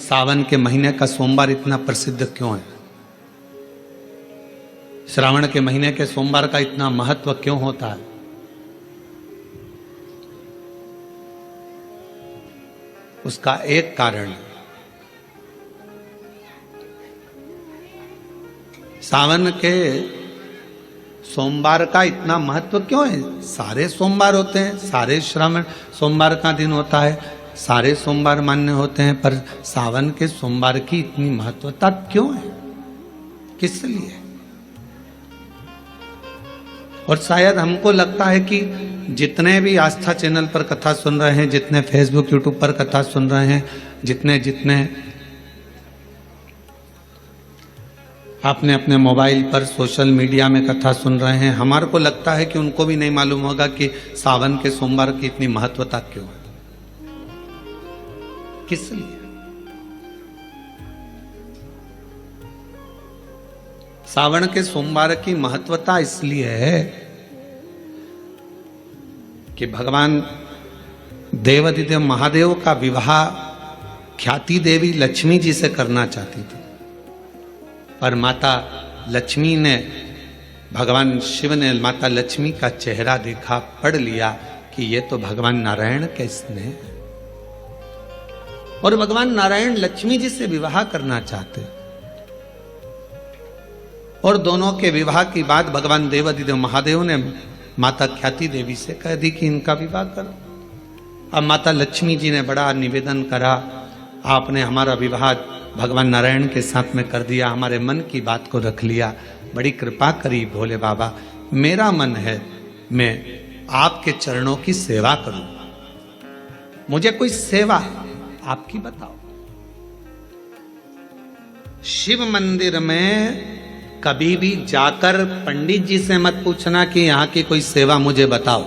सावन के महीने का सोमवार इतना प्रसिद्ध क्यों है? श्रावण के महीने के सोमवार का इतना महत्व क्यों होता है? उसका एक कारण है। सावन के सोमवार का इतना महत्व क्यों है? सारे सोमवार होते हैं, सारे श्रावण सोमवार का दिन होता है, सारे सोमवार मान्य होते हैं, पर सावन के सोमवार की इतनी महत्वता क्यों है? किस लिए? और शायद हमको लगता है कि जितने भी आस्था चैनल पर कथा सुन रहे हैं, जितने फेसबुक यूट्यूब पर कथा सुन रहे हैं, जितने आपने अपने मोबाइल पर सोशल मीडिया में कथा सुन रहे हैं, हमारे को लगता है कि उनको भी नहीं मालूम होगा कि सावन के सोमवार की इतनी महत्वता क्यों है, किस लिए। सावन के सोमवार की महत्वता इसलिए है कि भगवान देवाधिदेव महादेव का विवाह ख्याति देवी लक्ष्मी जी से करना चाहती थी, पर माता लक्ष्मी ने, भगवान शिव ने माता लक्ष्मी का चेहरा देखा, पढ़ लिया कि ये तो भगवान नारायण के स्नेह है, और भगवान नारायण लक्ष्मी जी से विवाह करना चाहते। और दोनों के विवाह की बात भगवान देवाधिदेव महादेव ने माता ख्याति देवी से कह दी कि इनका विवाह करो। अब माता लक्ष्मी जी ने बड़ा निवेदन करा, आपने हमारा विवाह भगवान नारायण के साथ में कर दिया, हमारे मन की बात को रख लिया, बड़ी कृपा करी भोले बाबा, मेरा मन है मैं आपके चरणों की सेवा करूं, मुझे कोई सेवा आपकी बताओ। शिव मंदिर में कभी भी जाकर पंडित जी से मत पूछना कि यहां की कोई सेवा मुझे बताओ।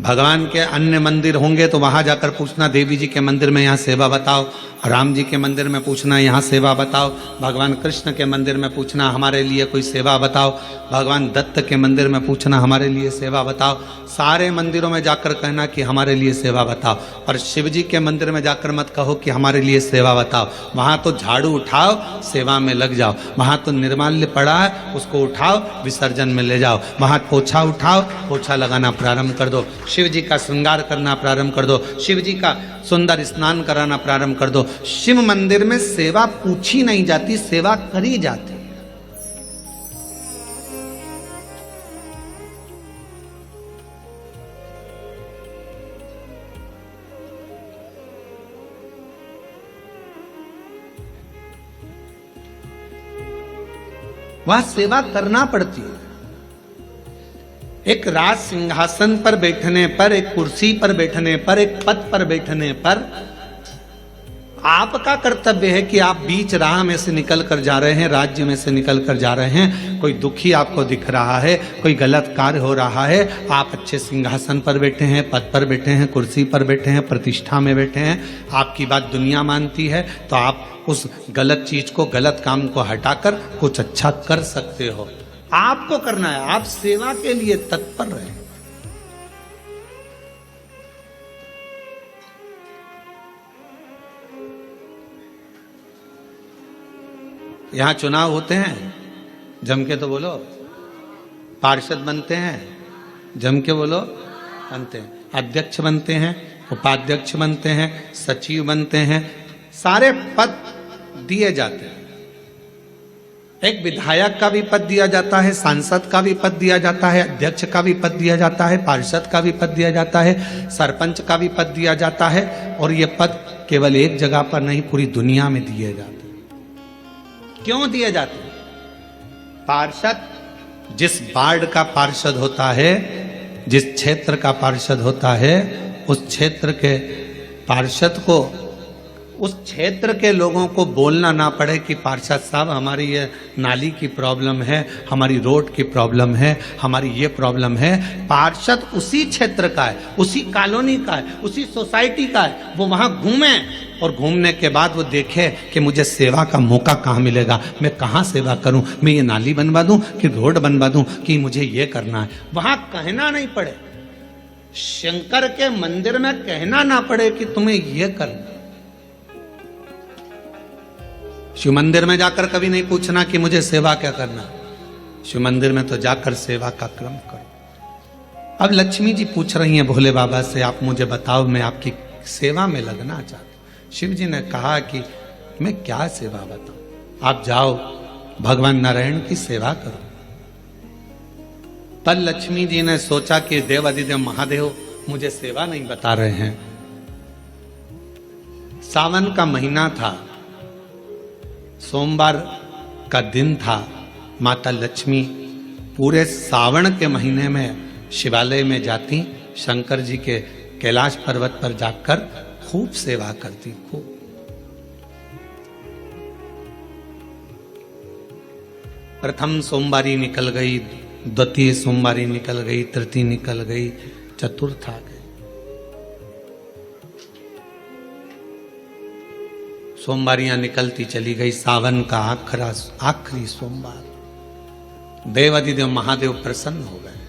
भगवान के अन्य मंदिर होंगे तो वहां जाकर पूछना, देवी जी के मंदिर में यहाँ सेवा बताओ, राम जी के मंदिर में पूछना यहाँ सेवा बताओ, भगवान कृष्ण के मंदिर में पूछना हमारे लिए कोई सेवा बताओ, भगवान दत्त के मंदिर में पूछना हमारे लिए सेवा बताओ। सारे मंदिरों में जाकर कहना कि हमारे लिए सेवा बताओ, और शिव जी के मंदिर में जाकर मत कहो कि हमारे लिए सेवा बताओ। वहाँ तो झाड़ू उठाओ, सेवा में लग जाओ। वहाँ तो निर्माल्य पड़ा है, उसको उठाओ, विसर्जन में ले जाओ। वहाँ पोछा उठाओ, पोछा लगाना प्रारंभ कर दो, शिव जी का श्रृंगार करना प्रारंभ कर दो, शिव जी का सुंदर स्नान कराना प्रारंभ कर दो। शिव मंदिर में सेवा पूछी नहीं जाती, सेवा करी जाती। वहां सेवा करना पड़ती है। एक राज सिंहासन पर बैठने पर, एक कुर्सी पर बैठने पर, एक पद पर बैठने पर आपका कर्तव्य है कि आप बीच राह में से निकल कर जा रहे हैं, राज्य में से निकल कर जा रहे हैं, कोई दुखी आपको दिख रहा है, कोई गलत कार्य हो रहा है, आप अच्छे सिंहासन पर बैठे हैं, पद पर बैठे हैं, कुर्सी पर बैठे हैं, प्रतिष्ठा में बैठे हैं, आपकी बात दुनिया मानती है, तो आप उस गलत चीज को, गलत काम को हटाकर कुछ अच्छा कर सकते हो। आपको करना है, आप सेवा के लिए तत्पर रहें। यहां चुनाव होते हैं, जम के तो बोलो, पार्षद बनते हैं, जम के बोलो, बनते हैं, अध्यक्ष बनते हैं, उपाध्यक्ष बनते हैं, सचिव बनते हैं, सारे पद दिए जाते हैं। एक विधायक का भी पद दिया जाता है, सांसद का भी पद दिया जाता है, अध्यक्ष का भी पद दिया जाता है, पार्षद का भी पद दिया जाता है, सरपंच का भी पद दिया जाता है। और ये पद केवल एक जगह पर नहीं, पूरी दुनिया में दिए जाते हैं। क्यों दिए जाते हैं? पार्षद जिस वार्ड का पार्षद होता है, जिस क्षेत्र का पार्षद होता है, उस क्षेत्र के पार्षद को, उस क्षेत्र के लोगों को बोलना ना पड़े कि पार्षद साहब हमारी ये नाली की प्रॉब्लम है, हमारी रोड की प्रॉब्लम है, हमारी ये प्रॉब्लम है। पार्षद उसी क्षेत्र का है, उसी कॉलोनी का है, उसी सोसाइटी का है। वो वहाँ घूमे और घूमने के बाद वो देखे कि मुझे सेवा का मौका कहाँ मिलेगा, मैं कहाँ सेवा करूँ, मैं ये नाली बनवा दूँ कि रोड बनवा दूँ कि मुझे ये करना है। वहाँ कहना नहीं पड़े, शंकर के मंदिर में कहना ना पड़े कि तुम्हें यह करना। शिव मंदिर में जाकर कभी नहीं पूछना कि मुझे सेवा क्या करना। शिव मंदिर में तो जाकर सेवा का क्रम करो। अब लक्ष्मी जी पूछ रही हैं भोले बाबा से, आप मुझे बताओ, मैं आपकी सेवा में लगना चाहती। शिव जी ने कहा कि मैं क्या सेवा बताऊं, आप जाओ भगवान नारायण की सेवा करो। पर लक्ष्मी जी ने सोचा कि देव अधिदेव महादेव मुझे सेवा नहीं बता रहे हैं। सावन का महीना था, सोमवार का दिन था। माता लक्ष्मी पूरे सावन के महीने में शिवालय में जाती, शंकर जी के कैलाश पर्वत पर जाकर खूब सेवा करती, खूब। प्रथम सोमवारी निकल गई, द्वितीय सोमवारी निकल गई, तृतीय निकल गई, चतुर्थ आ गई। सोमवारियां निकलती चली गई। सावन का आखिरी सोमवार, देवाधिदेव महादेव प्रसन्न हो गए।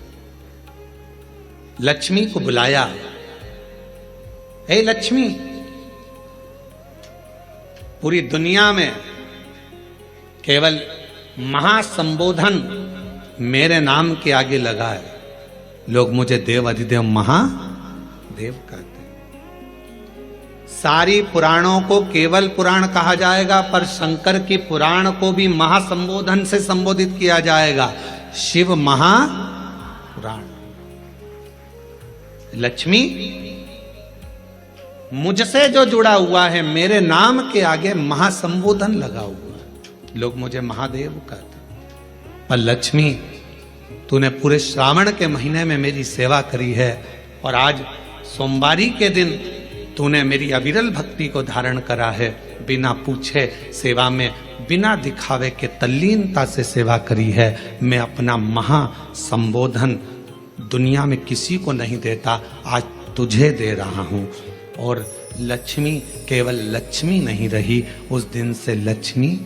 लक्ष्मी को बुलाया, हे लक्ष्मी, पूरी दुनिया में केवल महासंबोधन मेरे नाम के आगे लगा है। लोग मुझे देव अधिदेव महादेव कहते हैं। सारी पुराणों को केवल पुराण कहा जाएगा, पर शंकर की पुराण को भी महासंबोधन से संबोधित किया जाएगा, शिव महापुराण। लक्ष्मी, मुझसे जो जुड़ा हुआ है, मेरे नाम के आगे महासंबोधन लगा हुआ है, लोग मुझे महादेव कहते हैं। पर लक्ष्मी, तूने पूरे श्रावण के महीने में मेरी सेवा करी है, और आज सोमवारी के दिन तूने मेरी अविरल भक्ति को धारण करा है। बिना पूछे सेवा में, बिना दिखावे के तल्लीनता से सेवा करी है। मैं अपना महासंबोधन दुनिया में किसी को नहीं देता, आज तुझे दे रहा हूं। और लक्ष्मी केवल लक्ष्मी नहीं रही, उस दिन से लक्ष्मी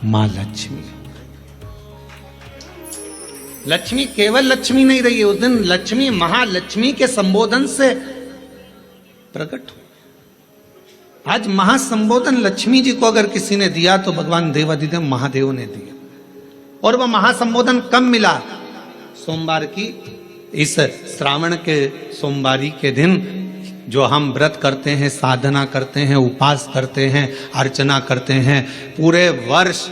मां लक्ष्मी। लक्ष्मी केवल लक्ष्मी नहीं रही, उस दिन लक्ष्मी महालक्ष्मी के संबोधन से प्रकट हो। आज महासंबोधन लक्ष्मी जी को अगर किसी ने दिया तो भगवान देवाधिदेव महादेव ने दिया। और वह महासंबोधन कब मिला? सोमवार की इस श्रावण के सोमवारी के दिन, जो हम व्रत करते हैं, साधना करते हैं, उपास करते हैं, अर्चना करते हैं। पूरे वर्ष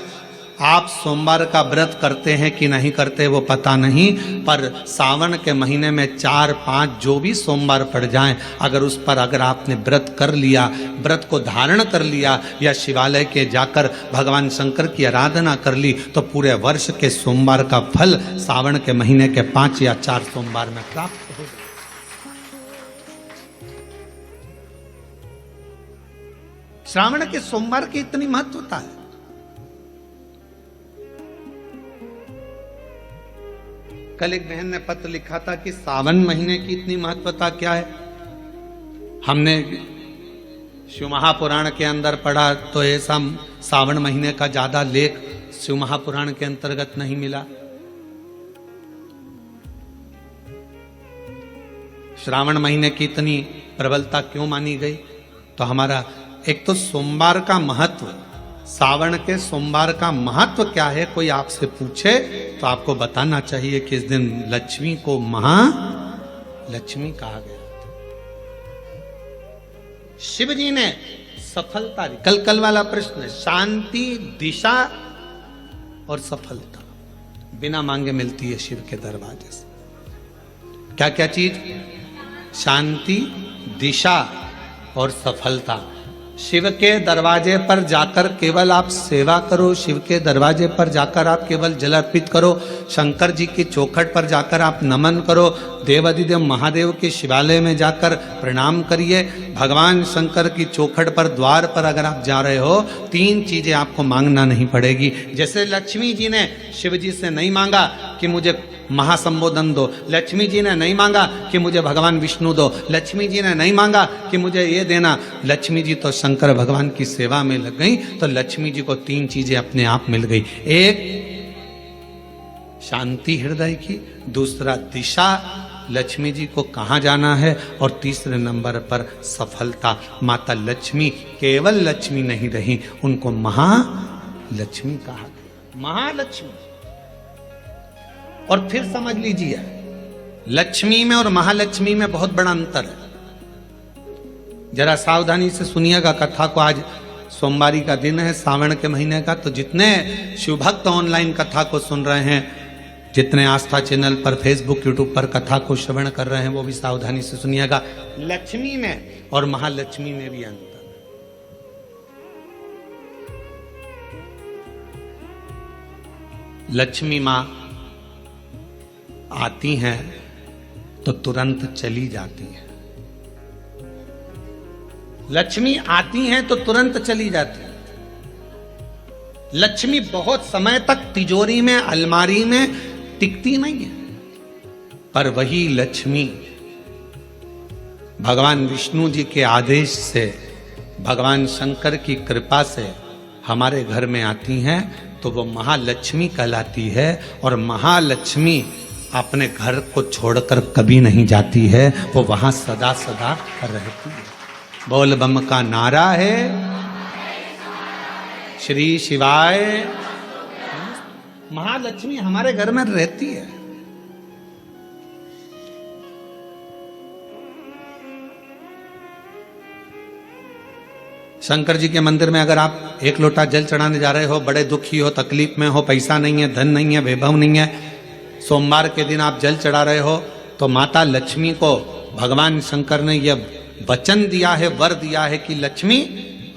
आप सोमवार का व्रत करते हैं कि नहीं करते वो पता नहीं, पर सावन के महीने में 4-5 जो भी सोमवार पड़ जाएं, अगर उस पर अगर आपने व्रत कर लिया, व्रत को धारण कर लिया, या शिवालय के जाकर भगवान शंकर की आराधना कर ली, तो पूरे वर्ष के सोमवार का फल सावन के महीने के 5 या 4 सोमवार में प्राप्त हो। श्रावण के सोमवार की इतनी महत्वता है। कल एक बहन ने पत्र लिखा था कि सावन महीने की इतनी महत्वता क्या है। हमने शिव महापुराण के अंदर पढ़ा तो ऐसा सावन महीने का ज्यादा लेख शिव महापुराण के अंतर्गत नहीं मिला। श्रावण महीने की इतनी प्रबलता क्यों मानी गई? तो हमारा एक तो सोमवार का महत्व, सावन के सोमवार का महत्व क्या है, कोई आपसे पूछे तो आपको बताना चाहिए कि इस दिन लक्ष्मी को महालक्ष्मी कहा गया। शिव जी ने सफलता दी। कल वाला प्रश्न, शांति, दिशा और सफलता बिना मांगे मिलती है शिव के दरवाजे से। क्या क्या चीज? शांति, दिशा और सफलता। शिव के दरवाजे पर जाकर केवल आप सेवा करो, शिव के दरवाजे पर जाकर आप केवल जल अर्पित करो, शंकर जी की चौखट पर जाकर आप नमन करो, देवाधिदेव महादेव के शिवालय में जाकर प्रणाम करिए। भगवान शंकर की चौखट पर, द्वार पर अगर आप जा रहे हो, 3 चीजें आपको मांगना नहीं पड़ेगी। जैसे लक्ष्मी जी ने शिव जी से नहीं मांगा कि मुझे महासंबोधन दो, लक्ष्मी जी ने नहीं मांगा कि मुझे भगवान विष्णु दो, लक्ष्मी जी ने नहीं मांगा कि मुझे ये देना। लक्ष्मी जी तो शंकर भगवान की सेवा में लग गई, तो लक्ष्मी जी को 3 चीजें अपने आप मिल गई। एक शांति हृदय की, दूसरा दिशा लक्ष्मी जी को कहाँ जाना है, और तीसरे नंबर पर सफलता। माता लक्ष्मी केवल लक्ष्मी नहीं रही, उनको महालक्ष्मी कहा गया, महालक्ष्मी। और फिर समझ लीजिए, लक्ष्मी में और महालक्ष्मी में बहुत बड़ा अंतर है। जरा सावधानी से सुनिएगा कथा को। आज सोमवारी का दिन है, सावन के महीने का, तो जितने शिव भक्त ऑनलाइन कथा को सुन रहे हैं, जितने आस्था चैनल पर, फेसबुक, यूट्यूब पर कथा को श्रवण कर रहे हैं, वो भी सावधानी से सुनिएगा। लक्ष्मी में और महालक्ष्मी में भी अंतर। लक्ष्मी मां आती हैं तो तुरंत चली जाती हैं। लक्ष्मी आती हैं तो तुरंत चली जाती है। लक्ष्मी बहुत समय तक तिजोरी में, अलमारी में टिकती नहीं है। पर वही लक्ष्मी भगवान विष्णु जी के आदेश से, भगवान शंकर की कृपा से हमारे घर में आती हैं, तो वो महालक्ष्मी कहलाती है। और महालक्ष्मी अपने घर को छोड़कर कभी नहीं जाती है, वो वहां सदा सदा रहती है। बोल बम का नारा है, श्री शिवाय। महालक्ष्मी हमारे घर में रहती है। शंकर जी के मंदिर में अगर आप एक लोटा जल चढ़ाने जा रहे हो, बड़े दुखी हो, तकलीफ में हो, पैसा नहीं है, धन नहीं है, वैभव नहीं है, सोमवार के दिन आप जल चढ़ा रहे हो, तो माता लक्ष्मी को भगवान शंकर ने यह वचन दिया है, वर दिया है कि लक्ष्मी,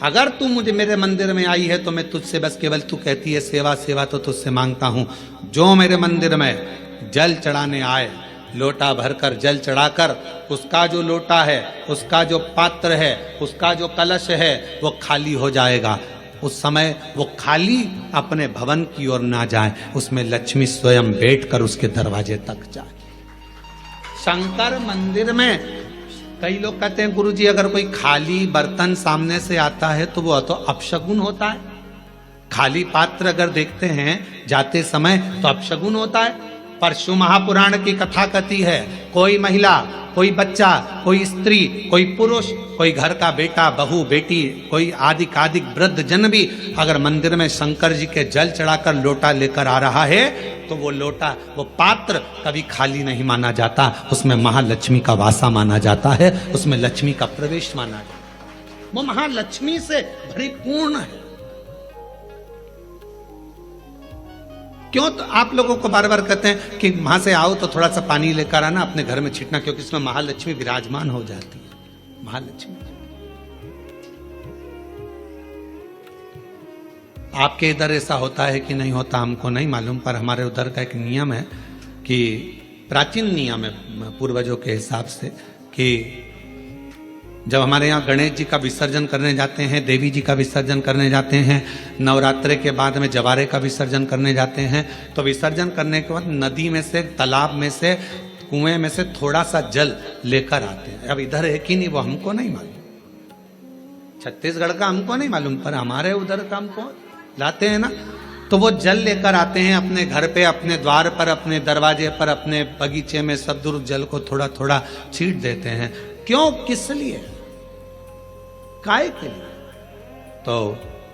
अगर तू मुझे मेरे मंदिर में आई है तो मैं तुझसे बस केवल, तू कहती है सेवा सेवा तो तुझसे मांगता हूं, जो मेरे मंदिर में जल चढ़ाने आए, लोटा भरकर जल चढ़ाकर, उसका जो लोटा है, उसका जो पात्र है, उसका जो कलश है, वो खाली हो जाएगा। उस समय वो खाली अपने भवन की ओर ना जाए, उसमें लक्ष्मी स्वयं बैठकर उसके दरवाजे तक जाए। शंकर मंदिर में कई लोग कहते हैं गुरुजी अगर कोई खाली बर्तन सामने से आता है तो वो तो अपशगुन होता है। खाली पात्र अगर देखते हैं जाते समय तो अपशगुन होता है। परशु महापुराण की कथा कहती है, कोई महिला, कोई बच्चा, कोई स्त्री, कोई पुरुष, कोई घर का बेटा, बहू, बेटी, कोई आदिक वृद्ध जन भी अगर मंदिर में शंकर जी के जल चढ़ाकर लोटा लेकर आ रहा है, तो वो लोटा, वो पात्र कभी खाली नहीं माना जाता, उसमें महालक्ष्मी का वासा माना जाता है, उसमें लक्ष्मी का प्रवेश माना जाता है। वो महालक्ष्मी से परिपूर्ण है। क्यों? तो आप लोगों को बार बार कहते हैं कि वहां से आओ तो थोड़ा सा पानी लेकर आना, अपने घर में छिटना, क्योंकि इसमें महालक्ष्मी विराजमान हो जाती है। महालक्ष्मी आपके इधर ऐसा होता है कि नहीं होता हमको नहीं मालूम, पर हमारे उधर का एक नियम है कि प्राचीन नियम है पूर्वजों के हिसाब से, कि जब हमारे यहाँ गणेश जी का विसर्जन करने जाते हैं, देवी जी का विसर्जन करने जाते हैं, नवरात्रे के बाद में जवारे का विसर्जन करने जाते हैं, तो विसर्जन करने के बाद नदी में से, तालाब में से, कुएं में से थोड़ा सा जल लेकर आते हैं। अब इधर है कि नहीं वो हमको नहीं मालूम, छत्तीसगढ़ का हमको नहीं मालूम, पर हमारे उधर का हमको लाते हैं ना, तो वो जल लेकर आते हैं अपने घर पे, अपने द्वार पर, अपने दरवाजे पर, अपने बगीचे में सब दूर जल को थोड़ा थोड़ा छींट देते हैं। क्यों? किस लिए? काय के लिए? तो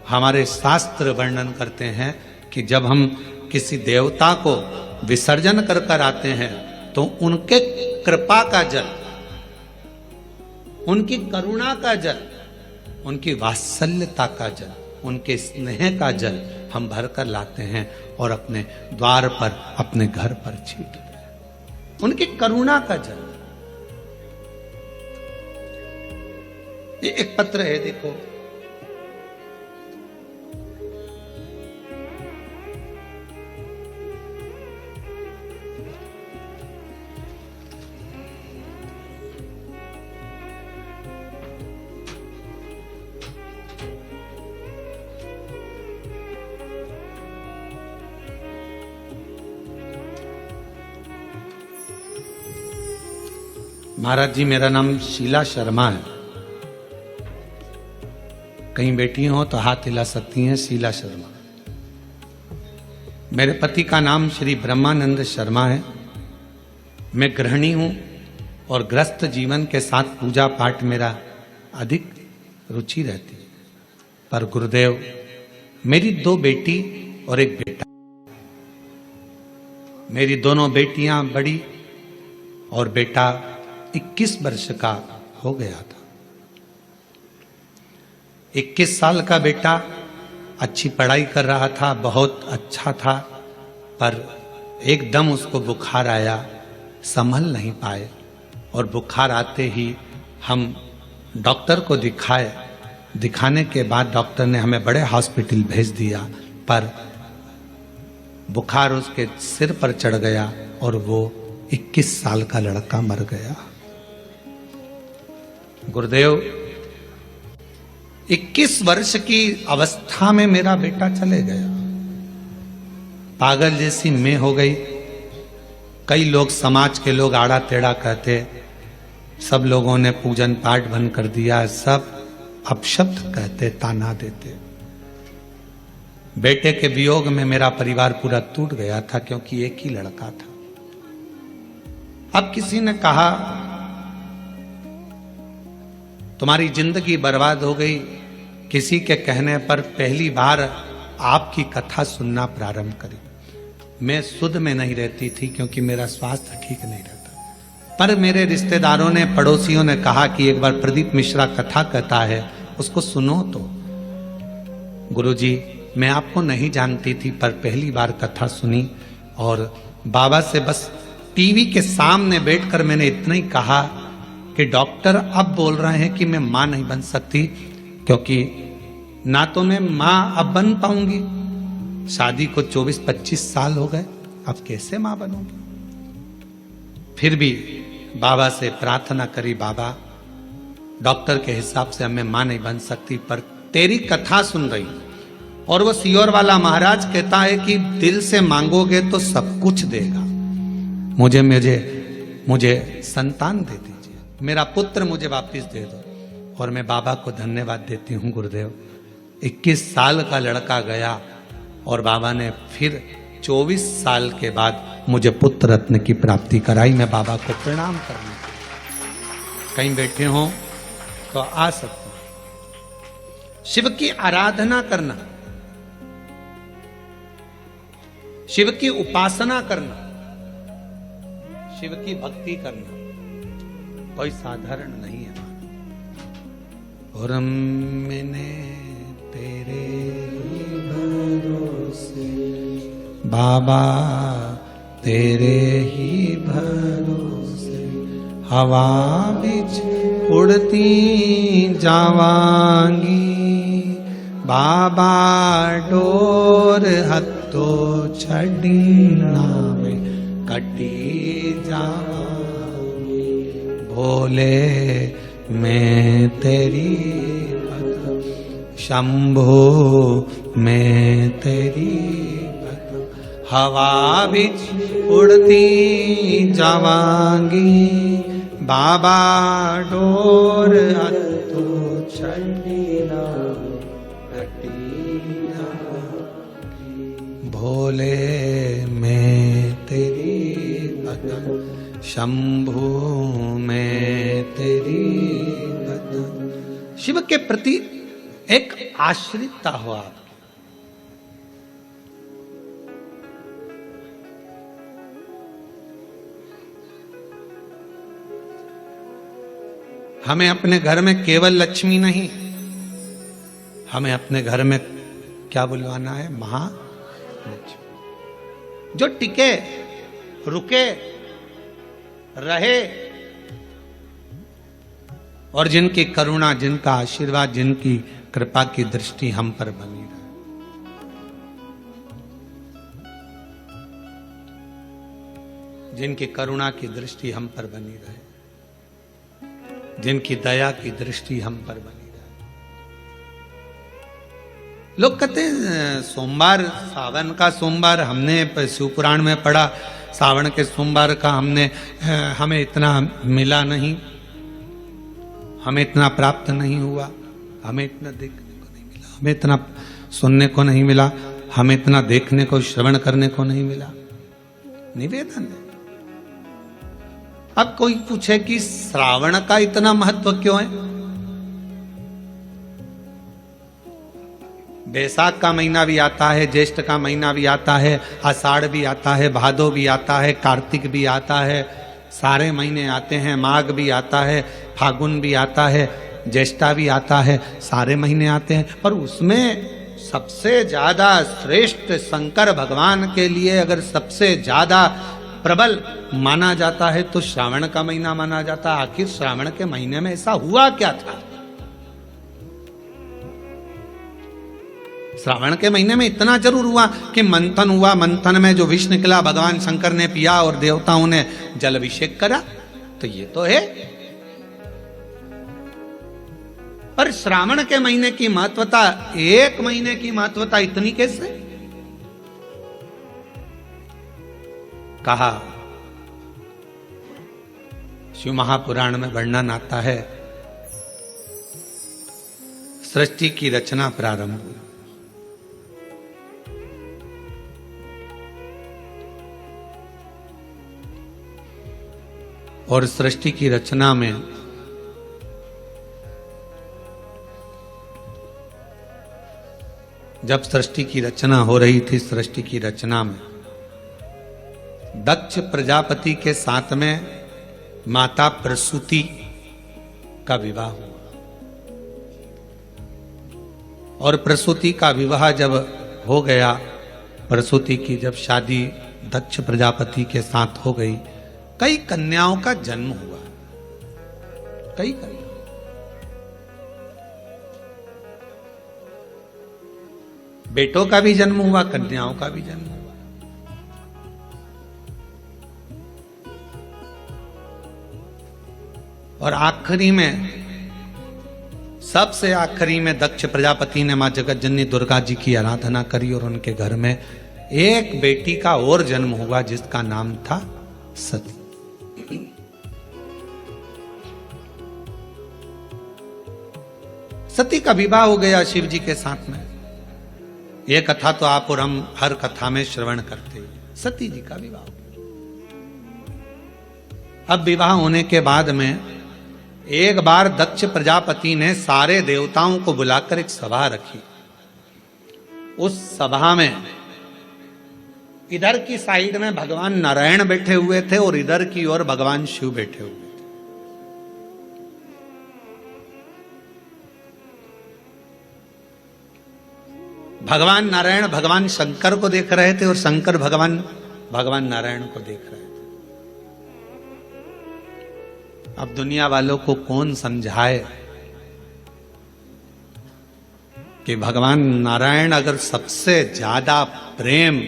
हमारे शास्त्र वर्णन करते हैं कि जब हम किसी देवता को विसर्जन कर कर आते हैं तो उनके कृपा का जल, उनकी करुणा का जल, उनकी वात्सल्यता का जल, उनके स्नेह का जल हम भर कर लाते हैं और अपने द्वार पर, अपने घर पर छींटते हैं। उनकी करुणा का जल। ये एक पत्र है, देखो, महाराज जी मेरा नाम शीला शर्मा है, कहीं बेटी हो तो हाथ हिला सकती हैं, शीला शर्मा। मेरे पति का नाम श्री ब्रह्मानंद शर्मा है। मैं गृहिणी हूं और ग्रस्त जीवन के साथ पूजा पाठ मेरा अधिक रुचि रहती है। पर गुरुदेव, मेरी 2 बेटी और 1 बेटा, मेरी दोनों बेटियां बड़ी और बेटा 21 वर्ष का हो गया था। 21 साल का बेटा अच्छी पढ़ाई कर रहा था, बहुत अच्छा था, पर एकदम उसको बुखार आया, संभल नहीं पाए और बुखार आते ही हम डॉक्टर को दिखाने के बाद डॉक्टर ने हमें बड़े हॉस्पिटल भेज दिया, पर बुखार उसके सिर पर चढ़ गया और वो 21 साल का लड़का मर गया। गुरुदेव, 21 वर्ष की अवस्था में मेरा बेटा चले गया। पागल जैसी मैं हो गई। कई लोग, समाज के लोग आड़ा टेढ़ा कहते, सब लोगों ने पूजन पाठ बंद कर दिया, सब अपशब्द कहते, ताना देते। बेटे के वियोग में मेरा परिवार पूरा टूट गया था, क्योंकि एक ही लड़का था। अब किसी ने कहा तुम्हारी जिंदगी बर्बाद हो गई। किसी के कहने पर पहली बार आपकी कथा सुनना प्रारंभ करी। मैं शुद्ध में नहीं रहती थी, क्योंकि मेरा स्वास्थ्य ठीक नहीं रहता। पर मेरे रिश्तेदारों ने, पड़ोसियों ने कहा कि एक बार प्रदीप मिश्रा कथा कहता है, उसको सुनो तो। गुरुजी, मैं आपको नहीं जानती थी, पर पहली बार कथा सुनी और बाबा से बस टीवी के सामने बैठकर मैंने इतना ही कहा कि डॉक्टर अब बोल रहे हैं कि मैं मां नहीं बन सकती, क्योंकि ना तो मैं मां अब बन पाऊंगी, शादी को 24-25 साल हो गए, अब कैसे मां बनूंगी। फिर भी बाबा से प्रार्थना करी, बाबा डॉक्टर के हिसाब से मैं मां नहीं बन सकती, पर तेरी कथा सुन रही। और वो सियोर वाला महाराज कहता है कि दिल से मांगोगे तो सब कुछ देगा। मुझे संतान दे दीजिए, मेरा पुत्र मुझे वापस दे दो। और मैं बाबा को धन्यवाद देती हूँ। गुरुदेव, 21 साल का लड़का गया और बाबा ने फिर 24 साल के बाद मुझे पुत्र रत्न की प्राप्ति कराई। मैं बाबा को प्रणाम करने, कहीं बैठे हो तो आ सकते हैं। शिव की आराधना करना, शिव की उपासना करना, शिव की भक्ति करना कोई साधारण नहीं है। और मैंने तेरे भरोसे बाबा, तेरे ही भरोसे हवा बिच उड़ती जावांगी। बाबा डोर हत्तो छड़ना में कटी जावांगी। भोले मैं तेरी भक्त, शंभो मैं तेरी भक्त, हवा बिच उड़ती जावांगी। बाबा डोर हत्तो छड़ना कटी जावांगी। भोले मैं तेरी भक्त, शंभु में तेरी भक्त। शिव के प्रति एक आश्रितता हो आप। हमें अपने घर में केवल लक्ष्मी नहीं, हमें अपने घर में क्या बुलवाना है? महालक्ष्मी, जो टिके, रुके, रहे और जिनकी करुणा, जिनका आशीर्वाद, जिनकी कृपा की दृष्टि हम पर बनी रहे। जिनकी करुणा की दृष्टि हम पर बनी रहे, जिनकी दया की दृष्टि हम पर बनी रहे। लोग कहते हैं सोमवार, सावन का सोमवार, हमने शिव पुराण में पढ़ा, सावन के सोमवार का हमें इतना मिला नहीं, हमें इतना प्राप्त नहीं हुआ, हमें इतना देखने को नहीं मिला, हमें इतना सुनने को नहीं मिला, हमें इतना देखने को, श्रवण करने को नहीं मिला। निवेदन है, अब कोई पूछे कि श्रावण का इतना महत्व क्यों है? बैसाख का महीना भी आता है, ज्येष्ठ का महीना भी आता है, आषाढ़ भी आता है, भादो भी आता है, कार्तिक भी आता है, सारे महीने आते हैं, माघ भी आता है, फागुन भी आता है, ज्येष्ठा भी आता है, सारे महीने आते हैं। पर उसमें सबसे ज्यादा श्रेष्ठ शंकर भगवान के लिए अगर सबसे ज्यादा प्रबल माना जाता है तो श्रावण का महीना माना जाता है। आखिर श्रावण के महीने में ऐसा हुआ क्या था? श्रावण के महीने में इतना जरूर हुआ कि मंथन हुआ, मंथन में जो विष निकला भगवान शंकर ने पिया और देवताओं ने जल अभिषेक करा, तो ये तो है। पर श्रावण के महीने की महत्वता, एक महीने की महत्वता इतनी कैसे? कहा शिव महापुराण में वर्णन आता है, सृष्टि की रचना प्रारंभ हुई। और सृष्टि की रचना में जब सृष्टि की रचना हो रही थी, सृष्टि की रचना में दक्ष प्रजापति के साथ में माता प्रसूति का विवाह हुआ। और प्रसूति का विवाह जब हो गया, प्रसूति की जब शादी दक्ष प्रजापति के साथ हो गई, कई कन्याओं का जन्म हुआ। कई कन्या, बेटों का भी जन्म हुआ, कन्याओं का भी जन्म हुआ। और आखिरी में, सबसे आखिरी में दक्ष प्रजापति ने मां जगत जननी दुर्गा जी की आराधना करी और उनके घर में एक बेटी का और जन्म हुआ जिसका नाम था सती। सती का विवाह हो गया शिव जी के साथ में। यह कथा तो आप और हम हर कथा में श्रवण करते हैं। सती जी का विवाह। अब विवाह होने के बाद में एक बार दक्ष प्रजापति ने सारे देवताओं को बुलाकर एक सभा रखी। उस सभा में इधर की साइड में भगवान नारायण बैठे हुए थे और इधर की ओर भगवान शिव बैठे हुए थे। भगवान नारायण भगवान शंकर को देख रहे थे और शंकर भगवान नारायण को देख रहे थे। अब दुनिया वालों को कौन समझाए कि भगवान नारायण अगर सबसे ज्यादा प्रेम,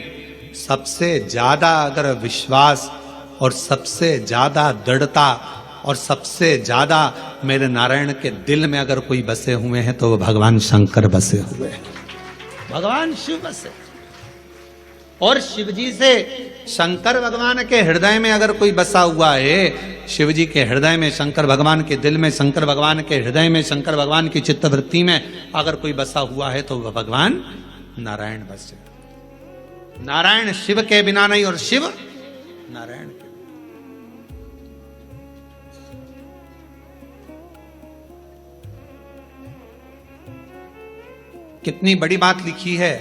सबसे ज्यादा अगर विश्वास और सबसे ज्यादा दृढ़ता और सबसे ज्यादा मेरे नारायण के दिल में अगर कोई बसे हुए हैं तो वो भगवान शंकर बसे हुए हैं, भगवान शिव बसे। और शिव जी से शंकर भगवान के हृदय में अगर कोई बसा हुआ है, शिव जी के हृदय में, शंकर भगवान के दिल में, शंकर भगवान के हृदय में, शंकर भगवान की चित्तवृत्ति में अगर कोई बसा हुआ है तो वह भगवान नारायण बसे। नारायण शिव के बिना नहीं और शिव नारायण के। कितनी बड़ी बात लिखी है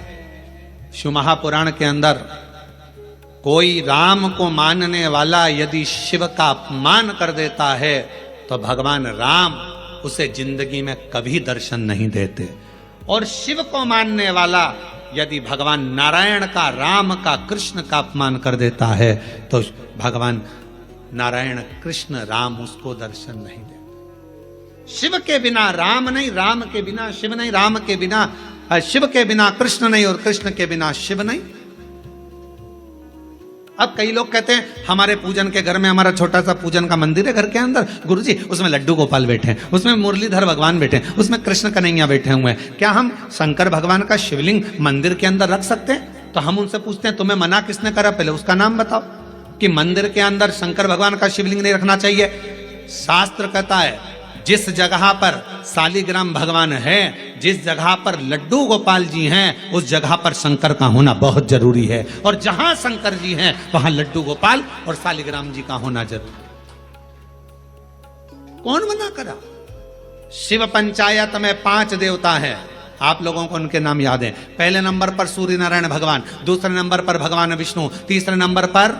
शिव महापुराण के अंदर। कोई राम को मानने वाला यदि शिव का अपमान कर देता है तो भगवान राम उसे जिंदगी में कभी दर्शन नहीं देते। और शिव को मानने वाला यदि भगवान नारायण का, राम का, कृष्ण का अपमान कर देता है तो भगवान नारायण, कृष्ण, राम उसको दर्शन नहीं देते। शिव के बिना राम नहीं, राम के बिना शिव नहीं, राम के बिना शिव के बिना कृष्ण नहीं और कृष्ण के बिना शिव नहीं। अब कई लोग कहते हैं हमारे पूजन के घर में, हमारा छोटा सा पूजन का मंदिर है घर के अंदर, गुरुजी उसमें लड्डू गोपाल बैठे हैं, उसमें मुरलीधर भगवान बैठे हैं, उसमें कृष्ण कन्हैया बैठे हुए हैं, क्या हम शंकर भगवान का शिवलिंग मंदिर के अंदर रख सकते हैं? तो हम उनसे पूछते हैं तुम्हें मना किसने करा, पहले उसका नाम बताओ कि मंदिर के अंदर शंकर भगवान का शिवलिंग नहीं रखना चाहिए। शास्त्र कहता है जिस जगह पर सालिग्राम भगवान है, जिस जगह पर लड्डू गोपाल जी हैं, उस जगह पर शंकर का होना बहुत जरूरी है। और जहां शंकर जी हैं वहां लड्डू गोपाल और सालिग्राम जी का होना जरूरी है। कौन मना करा? शिव पंचायत में 5 देवता हैं, आप लोगों को उनके नाम याद हैं। पहले नंबर पर सूर्य नारायण भगवान, दूसरे नंबर पर भगवान विष्णु, तीसरे नंबर पर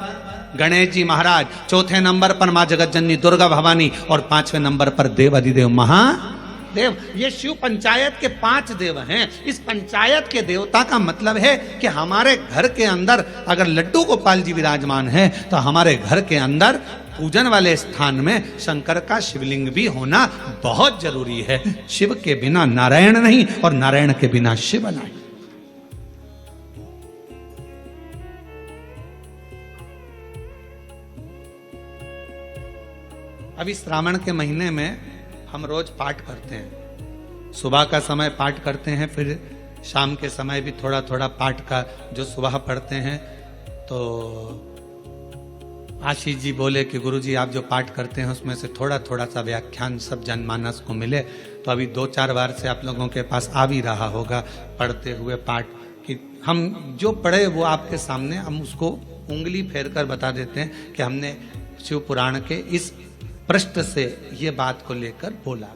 गणेश जी महाराज, चौथे नंबर पर मां जगत जननी दुर्गा भवानी और 5वें नंबर पर देव अधिदेव महादेव। ये शिव पंचायत के 5 देव हैं। इस पंचायत के देवता का मतलब है कि हमारे घर के अंदर अगर लड्डू गोपाल जी विराजमान है तो हमारे घर के अंदर पूजन वाले स्थान में शंकर का शिवलिंग भी होना बहुत जरूरी है। शिव के बिना नारायण नहीं और नारायण के बिना शिव नहीं। अभी श्रावण के महीने में हम रोज पाठ करते हैं। सुबह का समय पाठ करते हैं, फिर शाम के समय भी थोड़ा थोड़ा पाठ का जो सुबह पढ़ते हैं। तो आशीष जी बोले कि गुरुजी आप जो पाठ करते हैं उसमें से थोड़ा थोड़ा सा व्याख्यान सब जनमानस को मिले। तो अभी 2-4 बार से आप लोगों के पास आ भी रहा होगा पढ़ते हुए पाठ कि हम जो पढ़े वो आपके सामने हम उसको उंगली फेर कर बता देते हैं कि हमने शिव पुराण के इस पृष्ठ से ये बात को लेकर बोला है,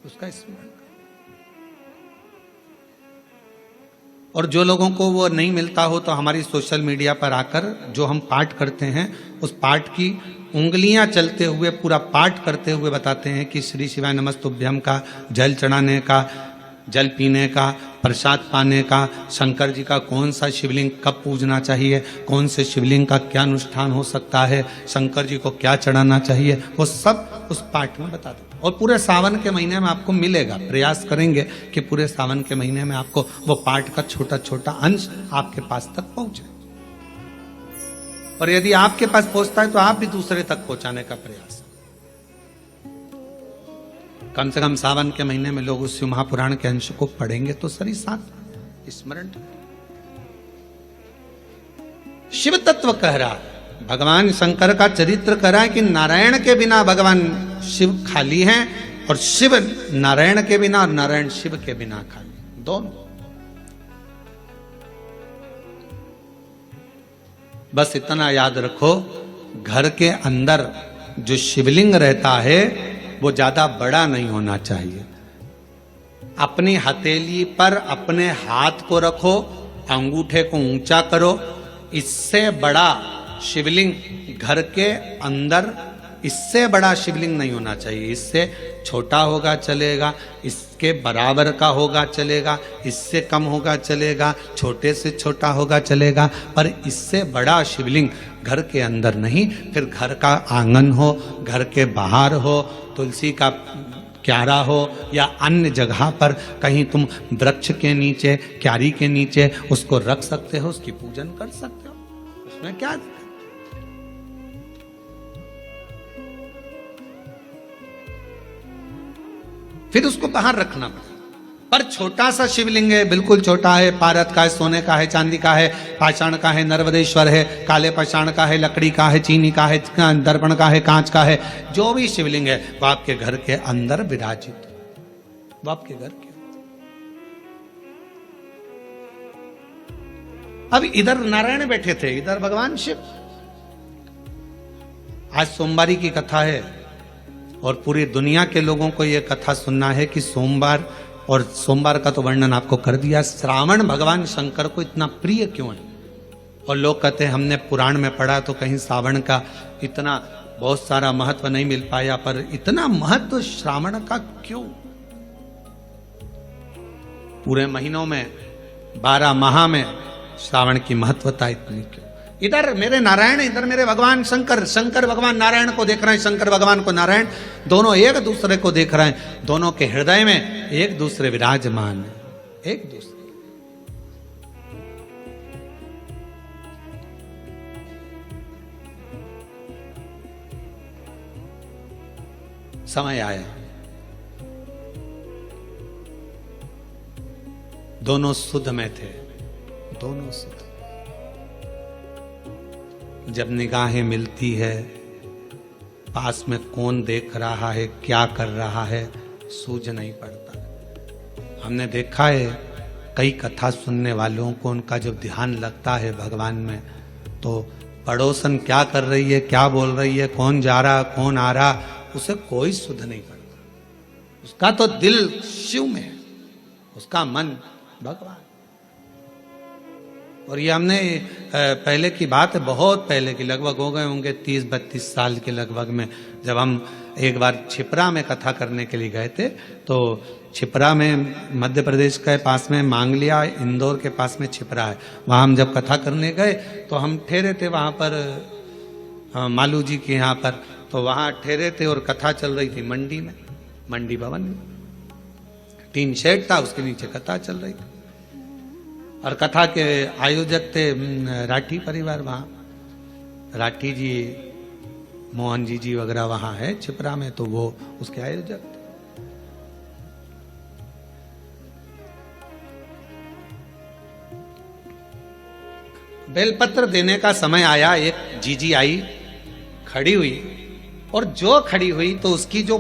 उसका स्मरण। और जो लोगों को वो नहीं मिलता हो तो हमारी सोशल मीडिया पर आकर जो हम पाठ करते हैं उस पाठ की उंगलियां चलते हुए पूरा पाठ करते हुए बताते हैं कि श्री शिवाय नमस्तुभ्यम का जल चढ़ाने का, जल पीने का, प्रसाद पाने का, शंकर जी का कौन सा शिवलिंग कब पूजना चाहिए, कौन से शिवलिंग का क्या अनुष्ठान हो सकता है, शंकर जी को क्या चढ़ाना चाहिए, वो सब उस पाठ में बता देते हैं। और पूरे सावन के महीने में आपको मिलेगा। प्रयास करेंगे कि पूरे सावन के महीने में आपको वो पाठ का छोटा छोटा अंश आपके पास तक पहुंचे। और यदि आपके पास पहुंचता है तो आप भी दूसरे तक पहुंचाने का प्रयास। कम से कम सावन के महीने में लोग उस शिव महापुराण के अंश को पढ़ेंगे तो सही साथ स्मरण। शिव तत्व कह रहा है, भगवान शंकर का चरित्र कह रहा है कि नारायण के बिना भगवान शिव खाली हैं और शिव नारायण के बिना और नारायण शिव के बिना खाली, दोनों। बस इतना याद रखो, घर के अंदर जो शिवलिंग रहता है वो ज्यादा बड़ा नहीं होना चाहिए। अपनी हथेली पर अपने हाथ को रखो, अंगूठे को ऊंचा करो। इससे बड़ा शिवलिंग घर के अंदर, इससे बड़ा शिवलिंग नहीं होना चाहिए। इससे छोटा होगा चलेगा, इसके बराबर का होगा चलेगा, इससे कम होगा चलेगा, छोटे से छोटा होगा चलेगा, पर इससे बड़ा शिवलिंग घर के अंदर नहीं। फिर घर का आंगन हो, घर के बाहर हो, तुलसी का क्यारा हो या अन्य जगह पर कहीं तुम वृक्ष के नीचे, क्यारी के नीचे उसको रख सकते हो, उसकी पूजन कर सकते हो, उसमें क्या। फिर उसको बाहर रखना पड़ेगा। पर छोटा सा शिवलिंग है, बिल्कुल छोटा है, पारद का है, सोने का है, चांदी का है, पाषाण का है, नर्मदेश्वर है, काले पाषाण का है, लकड़ी का है, चीनी का है, दर्पण का है, कांच का है, जो भी शिवलिंग है वो आपके घर के अंदर विराजित, वो आपके घर के। अब इधर नारायण बैठे थे, इधर भगवान शिव। आज सोमवारी की कथा है और पूरी दुनिया के लोगों को यह कथा सुनना है कि सोमवार, और सोमवार का तो वर्णन आपको कर दिया, श्रावण भगवान शंकर को इतना प्रिय क्यों है। और लोग कहते हैं हमने पुराण में पढ़ा तो कहीं श्रावण का इतना बहुत सारा महत्व नहीं मिल पाया, पर इतना महत्व श्रावण का क्यों। पूरे महीनों में 12 माह में श्रावण की महत्वता इतनी क्यों। इधर मेरे नारायण, इधर मेरे भगवान शंकर, शंकर भगवान नारायण को देख रहे हैं, शंकर भगवान को नारायण, दोनों एक दूसरे को देख रहे हैं, दोनों के हृदय में एक दूसरे विराजमान है, एक दूसरे। समय आया, दोनों सुध में थे, दोनों सुध। जब निगाहें मिलती है, पास में कौन देख रहा है, क्या कर रहा है, सूझ नहीं पड़ता। हमने देखा है कई कथा सुनने वालों को, उनका जब ध्यान लगता है भगवान में, तो पड़ोसन क्या कर रही है, क्या बोल रही है, कौन जा रहा, कौन आ रहा, उसे कोई शुद्ध नहीं करता। उसका तो दिल शिव में है, उसका मन भगवान। और ये हमने पहले की बात है, बहुत पहले की, लगभग हो गए होंगे 30-32 साल के लगभग में, जब हम एक बार छिपरा में कथा करने के लिए गए थे। तो छिपरा में मध्य प्रदेश के पास में मांगलिया, इंदौर के पास में छिपरा है, वहाँ हम जब कथा करने गए तो हम ठहरे थे वहाँ पर मालू जी के यहाँ पर। तो वहाँ ठहरे थे और कथा चल रही थी मंडी में, मंडी भवन में। टीन शेड था, उसके नीचे कथा चल रही थी और कथा के आयोजक थे राठी परिवार। वहाँ राठी जी, मोहन जी वगैरह वहाँ है छिपरा में, तो वो उसके आयोजक थे। बेलपत्र देने का समय आया, एक जीजी आई, खड़ी हुई, और जो खड़ी हुई तो उसकी जो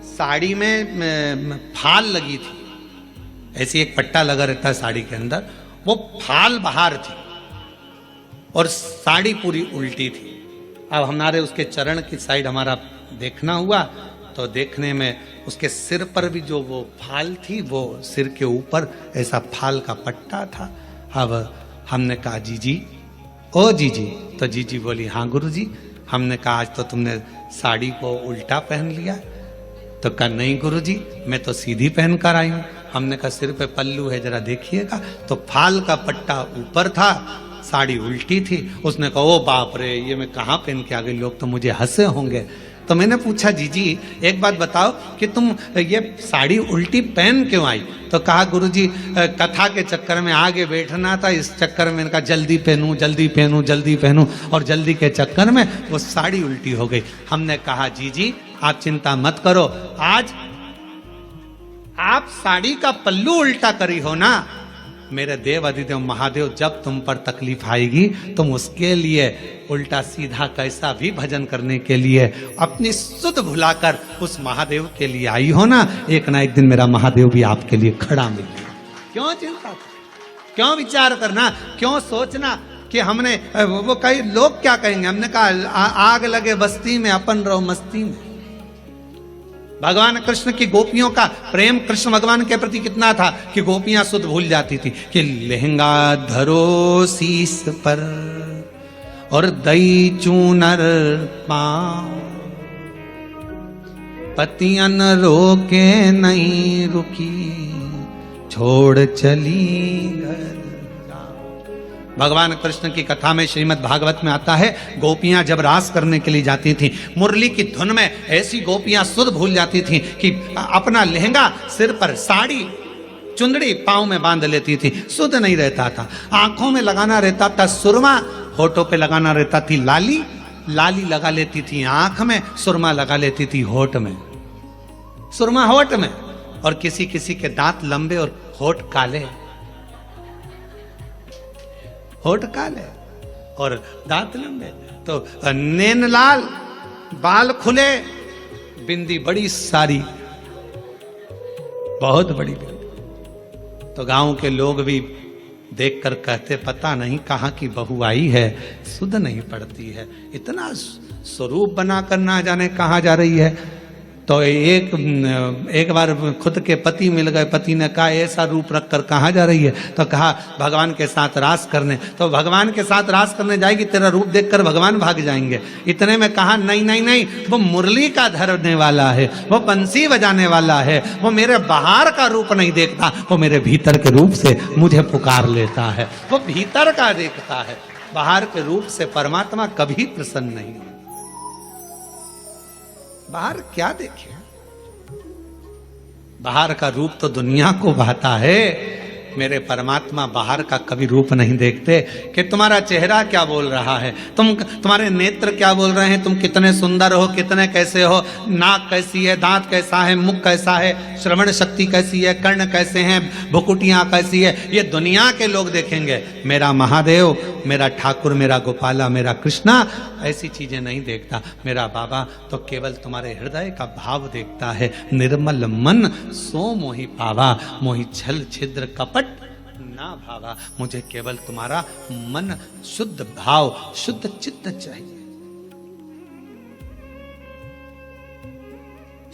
साड़ी में फाल लगी थी, ऐसी एक पट्टा लगा रहता है साड़ी के अंदर, वो फाल बाहर थी और साड़ी पूरी उल्टी थी। अब हमारे उसके चरण की साइड हमारा देखना हुआ, तो देखने में उसके सिर पर भी जो वो फाल थी, वो सिर के ऊपर ऐसा फाल का पट्टा था। अब हमने कहा जीजी, ओ जीजी, तो जीजी बोली हाँ गुरुजी। हमने कहा आज तो तुमने साड़ी को उल्टा पहन लिया। तो कहा नहीं गुरुजी, मैं तो सीधी पहन कर आई हूं। हमने कहा सिर पे पल्लू है, जरा देखिएगा। तो फाल का पट्टा ऊपर था, साड़ी उल्टी थी। उसने कहा ओ बाप रे, ये मैं कहाँ पहन के आ गई, लोग तो मुझे हंसे होंगे। तो मैंने पूछा जीजी एक बात बताओ कि तुम ये साड़ी उल्टी पहन क्यों आई? तो कहा गुरुजी कथा के चक्कर में आगे बैठना था, इस चक्कर में इनका जल्दी पहनूं जल्दी पहनूं जल्दी पहनूं, और जल्दी के चक्कर में वो साड़ी उल्टी हो गई। हमने कहा जीजी आप चिंता मत करो, आज आप साड़ी का पल्लू उल्टा करी हो ना, मेरे देव अधिदेव महादेव जब तुम पर तकलीफ आएगी, तुम उसके लिए उल्टा सीधा कैसा भी भजन करने के लिए अपनी सुध भुलाकर उस महादेव के लिए आई हो ना, एक ना एक दिन मेरा महादेव भी आपके लिए खड़ा मिलेगा। क्यों चिंता, क्यों विचार करना, क्यों सोचना कि हमने वो कई लोग क्या कहेंगे। हमने कहा आग लगे बस्ती में, अपन रहो मस्ती में। भगवान कृष्ण की गोपियों का प्रेम कृष्ण भगवान के प्रति कितना था कि गोपियां सुध भूल जाती थी कि लहंगा धरो शीस पर और दई चूनर पाँव, पतियन रोके नहीं रुकी, छोड़ चली घर। भगवान कृष्ण की कथा में श्रीमद् भागवत में आता है, गोपियां जब रास करने के लिए जाती थीं, मुरली की धुन में ऐसी गोपियां सुध भूल जाती थीं कि अपना लहंगा सिर पर, साड़ी चुंदड़ी पाँव में बांध लेती थी, सुध नहीं रहता था। आंखों में लगाना रहता था सुरमा, होठों पे लगाना रहता थी लाली, लाली लगा लेती थी आंख में, सुरमा लगा लेती थी होठ में, सुरमा होठ में। और किसी किसी के दांत लंबे और होठ काले, होठ काले और दांत लंबे, तो नैन लाल, बाल खुले, बिंदी बड़ी सारी, बहुत बड़ी बिंदी। तो गांव के लोग भी देखकर कहते पता नहीं कहाँ की बहू आई है, सुध नहीं पड़ती है, इतना स्वरूप बनाकर ना जाने कहाँ जा रही है। तो एक बार खुद के पति मिल गए, पति ने कहा ऐसा रूप रखकर कहाँ जा रही है? तो कहा भगवान के साथ रास करने। तो भगवान के साथ रास करने जाएगी, तेरा रूप देखकर भगवान भाग जाएंगे। इतने में कहा नहीं नहीं नहीं, वो मुरली का धरने वाला है, वो बंसी बजाने वाला है, वो मेरे बाहर का रूप नहीं देखता, वो मेरे भीतर के रूप से मुझे पुकार लेता है, वो भीतर का देखता है, बाहर के रूप से परमात्मा कभी प्रसन्न नहीं है। बाहर क्या देखे, बाहर का रूप तो दुनिया को भाता है, मेरे परमात्मा बाहर का कभी रूप नहीं देखते कि तुम्हारा चेहरा क्या बोल रहा है, तुम्हारे नेत्र क्या बोल रहे हैं, तुम कितने सुंदर हो, कितने कैसे हो, नाक कैसी है, दांत कैसा है, मुख कैसा है, श्रवण शक्ति कैसी है, कर्ण कैसे हैं, भुकुटियां कैसी है, ये दुनिया के लोग देखेंगे। मेरा महादेव, मेरा ठाकुर, मेरा गोपाला, मेरा कृष्णा ऐसी चीजें नहीं देखता। मेरा बाबा तो केवल तुम्हारे हृदय का भाव देखता है। निर्मल मन सो मोहि पावा, मोहि छल छिद्र कपट ना भावा। मुझे केवल तुम्हारा मन, शुद्ध भाव, शुद्ध चित्त चाहिए।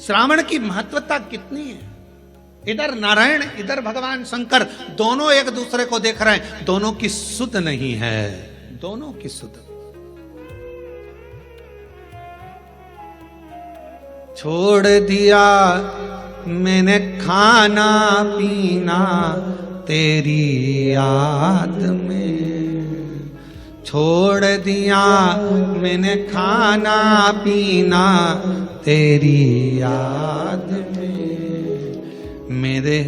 श्रावण की महत्वता कितनी है। इधर नारायण, इधर भगवान शंकर, दोनों एक दूसरे को देख रहे हैं, दोनों की सुध नहीं है, दोनों की सुध। छोड़ दिया मैंने खाना पीना तेरी याद में, छोड़ दिया मैंने खाना पीना तेरी याद में, मेरे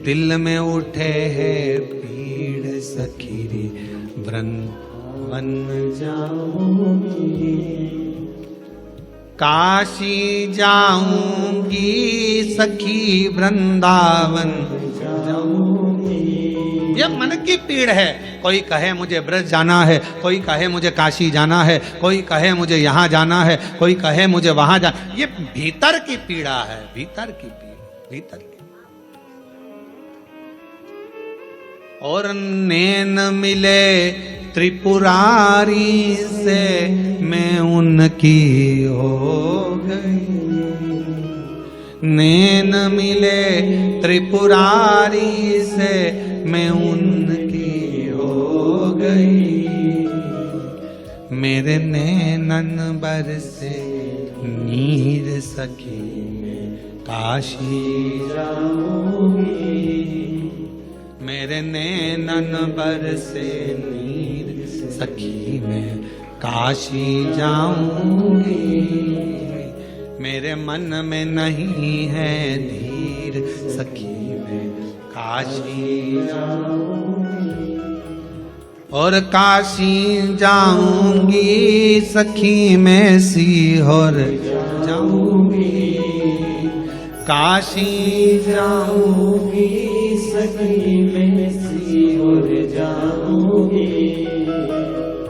दिल में उठे है पीड़ सखीरी, वृंदावन जाऊंगी, काशी जाऊंगी सखी, वृंदावन जाऊंगी। ये मन की पीड़ है। कोई कहे मुझे ब्रज जाना है, कोई कहे मुझे काशी जाना है, कोई कहे मुझे यहाँ जाना है, कोई कहे मुझे वहां जाना। ये भीतर की पीड़ा है, भीतर की पीड़ा, भीतर की। और नैन मिले त्रिपुरारी से मैं उनकी हो गई, नैन मिले त्रिपुरारी से मैं उनकी हो गई, मेरे नैनन बरसे नीर सखी में काशी जाऊंगी, मेरे नैनन बरसे नीर सखी में काशी जाऊंगी, मेरे मन में नहीं है धीर सखी में काशी जाऊंगी, और काशी जाऊंगी सखी में सीहोर जाऊंगी, काशी जाऊंगी सखी में सीहोर जाऊंगी,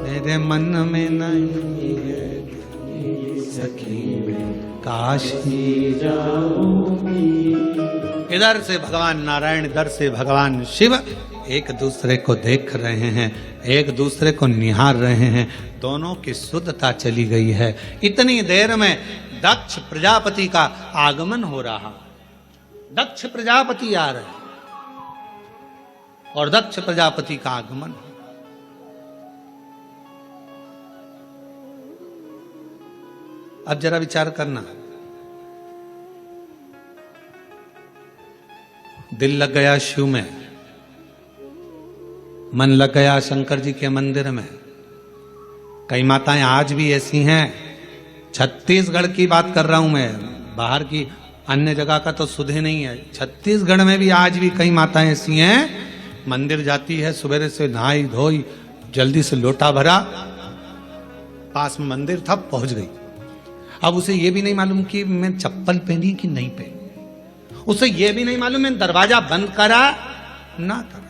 मेरे मन में नहीं है सखी में काशी जाऊंगी। इधर से भगवान नारायण, इधर से भगवान शिव एक दूसरे को देख रहे हैं, एक दूसरे को निहार रहे हैं, दोनों की शुद्धता चली गई है। इतनी देर में दक्ष प्रजापति का आगमन हो रहा, दक्ष प्रजापति आ रहे और दक्ष प्रजापति का आगमन। अब जरा विचार करना, दिल लग गया शिव में, मन लग गया शंकर जी के मंदिर में। कई माताएं आज भी ऐसी हैं, छत्तीसगढ़ की बात कर रहा हूं मैं, बाहर की अन्य जगह का तो सुधे नहीं है। छत्तीसगढ़ में भी आज भी कई माताएं ऐसी हैं, मंदिर जाती है, सवेरे से नहाई धोई, जल्दी से लोटा भरा, पास में मंदिर था, पहुंच गई। अब उसे यह भी नहीं मालूम कि मैं चप्पल पहनी कि नहीं पहनी, उसे यह भी नहीं मालूम मैं दरवाजा बंद करा ना करा।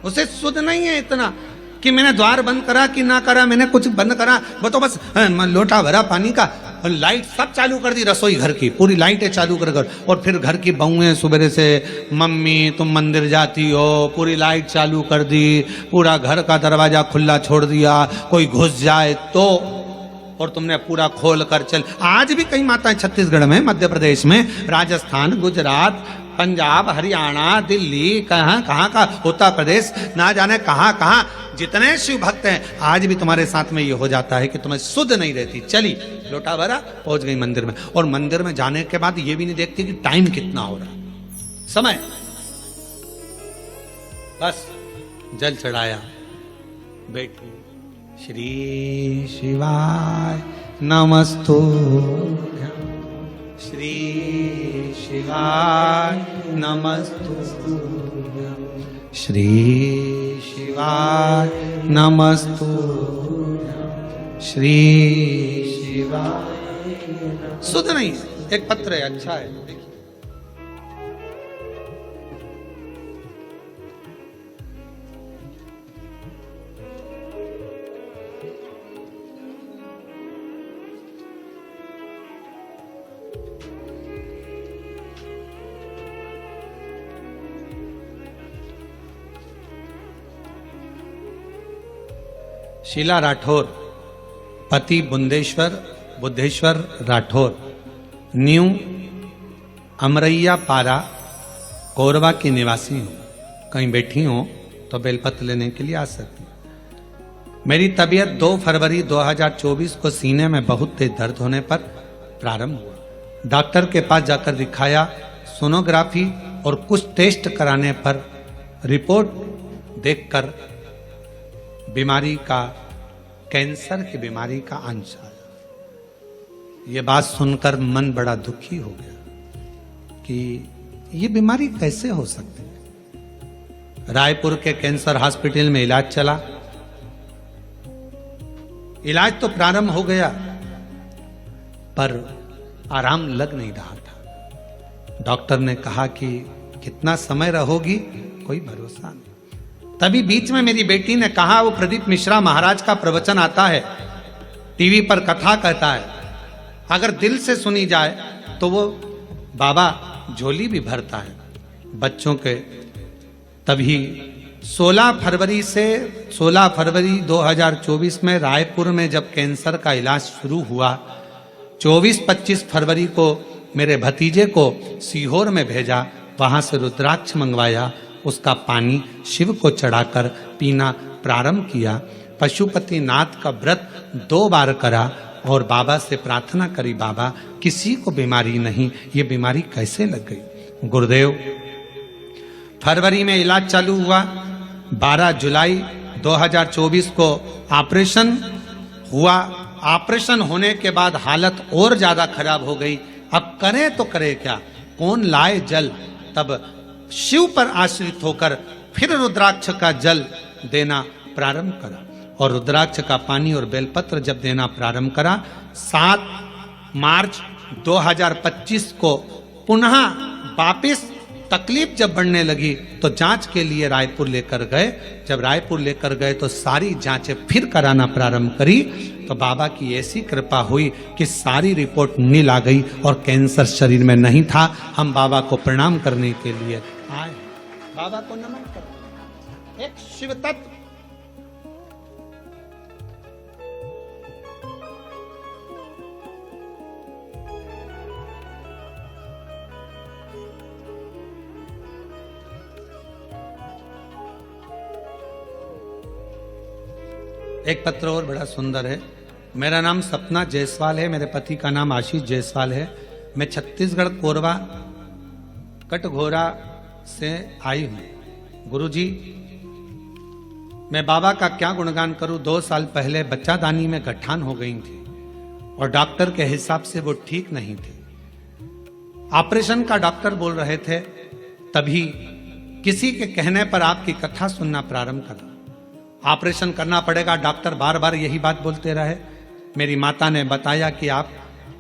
उसे सुध नहीं है इतना कि मैंने द्वार बंद करा कि ना करा, मैंने कुछ बंद करा, वो तो बस लोटा भरा पानी का, और लाइट सब चालू कर दी, रसोई घर की पूरी लाइटें चालू कर, और फिर घर की बहुएं सुबह से, मम्मी तुम मंदिर जाती हो, पूरी लाइट चालू कर दी, पूरा घर का दरवाजा खुला छोड़ दिया, कोई घुस जाए तो, और तुमने पूरा खोल कर चल। आज भी कई माताएं छत्तीसगढ़ में, मध्य प्रदेश में, राजस्थान, गुजरात, पंजाब, हरियाणा, दिल्ली, कहाँ कहाँ का, उत्तर प्रदेश, ना जाने कहाँ कहाँ जितने शिव भक्त हैं, आज भी तुम्हारे साथ में ये हो जाता है कि तुम्हें सुध नहीं रहती। चली लोटा भरा, पहुंच गई मंदिर में, और मंदिर में जाने के बाद ये भी नहीं देखती कि टाइम कितना हो रहा, समय, बस जल चढ़ाया, बैठी, श्री शिवाय नमस्तुभ्यं, श्री शिवाय नमस्तुभ्यं, श्री शिवाय नमस्तुभ्यं, श्री शिवाय। सुध नहीं, एक पत्र है, अच्छा है, देखिए। शीला राठौर, पति बुद्धेश्वर राठौर, न्यू अमरैया पारा, कोरबा की निवासी हूँ। कहीं बैठी हो तो बेलपत्र लेने के लिए आ सकती। मेरी तबीयत 2 फरवरी 2024 को सीने में बहुत तेज दर्द होने पर प्रारंभ हुआ। डॉक्टर के पास जाकर दिखाया। सोनोग्राफी और कुछ टेस्ट कराने पर रिपोर्ट देखकर बीमारी का, कैंसर की बीमारी का अंश आया। ये बात सुनकर मन बड़ा दुखी हो गया कि ये बीमारी कैसे हो सकती है। रायपुर के कैंसर हॉस्पिटल में इलाज चला। इलाज तो प्रारंभ हो गया पर आराम लग नहीं रहा था। डॉक्टर ने कहा कि कितना समय रहोगी, कोई भरोसा नहीं। तभी बीच में मेरी बेटी ने कहा, वो प्रदीप मिश्रा महाराज का प्रवचन आता है, टीवी पर कथा कहता है, अगर दिल से सुनी जाए तो वो बाबा झोली भी भरता है बच्चों के। तभी 16 फरवरी 2024 में रायपुर में जब कैंसर का इलाज शुरू हुआ, 24-25 फरवरी को मेरे भतीजे को सीहोर में भेजा। वहां से रुद्राक्ष मंगवाया, उसका पानी शिव को चढ़ाकर पीना प्रारंभ किया। पशुपति नाथ का व्रत 2 बार करा और बाबा से प्रार्थना करी, बाबा किसी को बीमारी नहीं, ये बीमारी कैसे लग गई। गुरुदेव, फरवरी में इलाज चालू हुआ। 12 जुलाई 2024 को ऑपरेशन हुआ। ऑपरेशन होने के बाद हालत और ज्यादा खराब हो गई। अब करें तो करें क्या, कौन लाए जल। तब शिव पर आश्रित होकर फिर रुद्राक्ष का जल देना प्रारंभ करा और रुद्राक्ष का पानी और बेलपत्र जब देना प्रारंभ करा, 7 मार्च 2025 को पुनः वापिस तकलीफ जब बढ़ने लगी तो जांच के लिए रायपुर लेकर गए। जब रायपुर लेकर गए तो सारी जांचें फिर कराना प्रारंभ करी तो बाबा की ऐसी कृपा हुई कि सारी रिपोर्ट नील आ गई और कैंसर शरीर में नहीं था। हम बाबा को प्रणाम करने के लिए आए, बाबा को नमन कर। एक शिव तत्व एक पत्र और बड़ा सुंदर है। मेरा नाम सपना जायसवाल है, मेरे पति का नाम आशीष जायसवाल है। मैं छत्तीसगढ़ कोरबा कटघोरा से आई हूँ। गुरुजी, मैं बाबा का क्या गुणगान करूं। 2 साल पहले बच्चादानी में गठान हो गई थी और डॉक्टर के हिसाब से वो ठीक नहीं थी। ऑपरेशन का डॉक्टर बोल रहे थे, तभी किसी के कहने पर आपकी कथा सुनना प्रारंभ करा। ऑपरेशन करना पड़ेगा, डॉक्टर बार बार यही बात बोलते रहे। मेरी माता ने बताया कि आप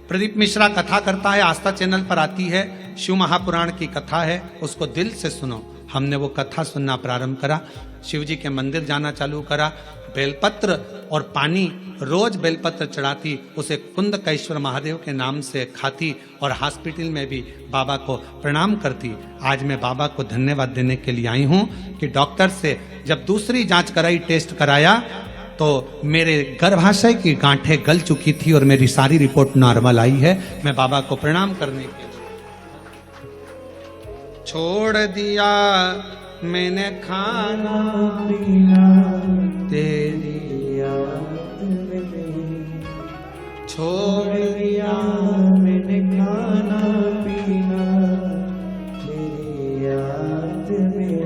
प्रदीप मिश्रा कथा करता है, आस्था चैनल पर आती है, शिव महापुराण की कथा है, उसको दिल से सुनो। हमने वो कथा सुनना प्रारंभ करा, शिव जी के मंदिर जाना चालू करा। बेलपत्र और पानी रोज बेलपत्र चढ़ाती, उसे कुंदकेश्वर महादेव के नाम से खाती और हॉस्पिटल में भी बाबा को प्रणाम करती। आज मैं बाबा को धन्यवाद देने के लिए आई हूँ कि डॉक्टर से जब दूसरी जांच कराई, टेस्ट कराया, तो मेरे गर्भाशय की गांठें गल चुकी थी और मेरी सारी रिपोर्ट नॉर्मल आई है। मैं बाबा को प्रणाम करने के लिए छोड़ दिया मैंने खाना पीना तेरी याद में, छोड़ दिया मैंने खाना पीना तेरी याद में,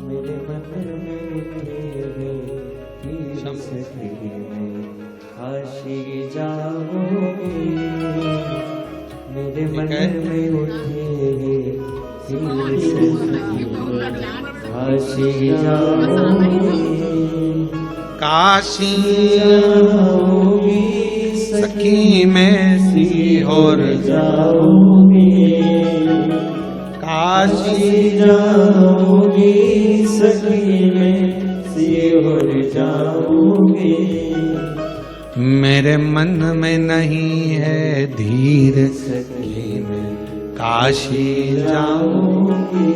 मेरे मन में काशी जाओगे, मेरे मन में उठेगी काशी जाओगी, काशी जाओगी सखी में सीहोर जाओगी, काशी जाओगी सखी में सीहोर जाओगी, मेरे मन में नहीं है धीर सखी में काशी जाऊंगी,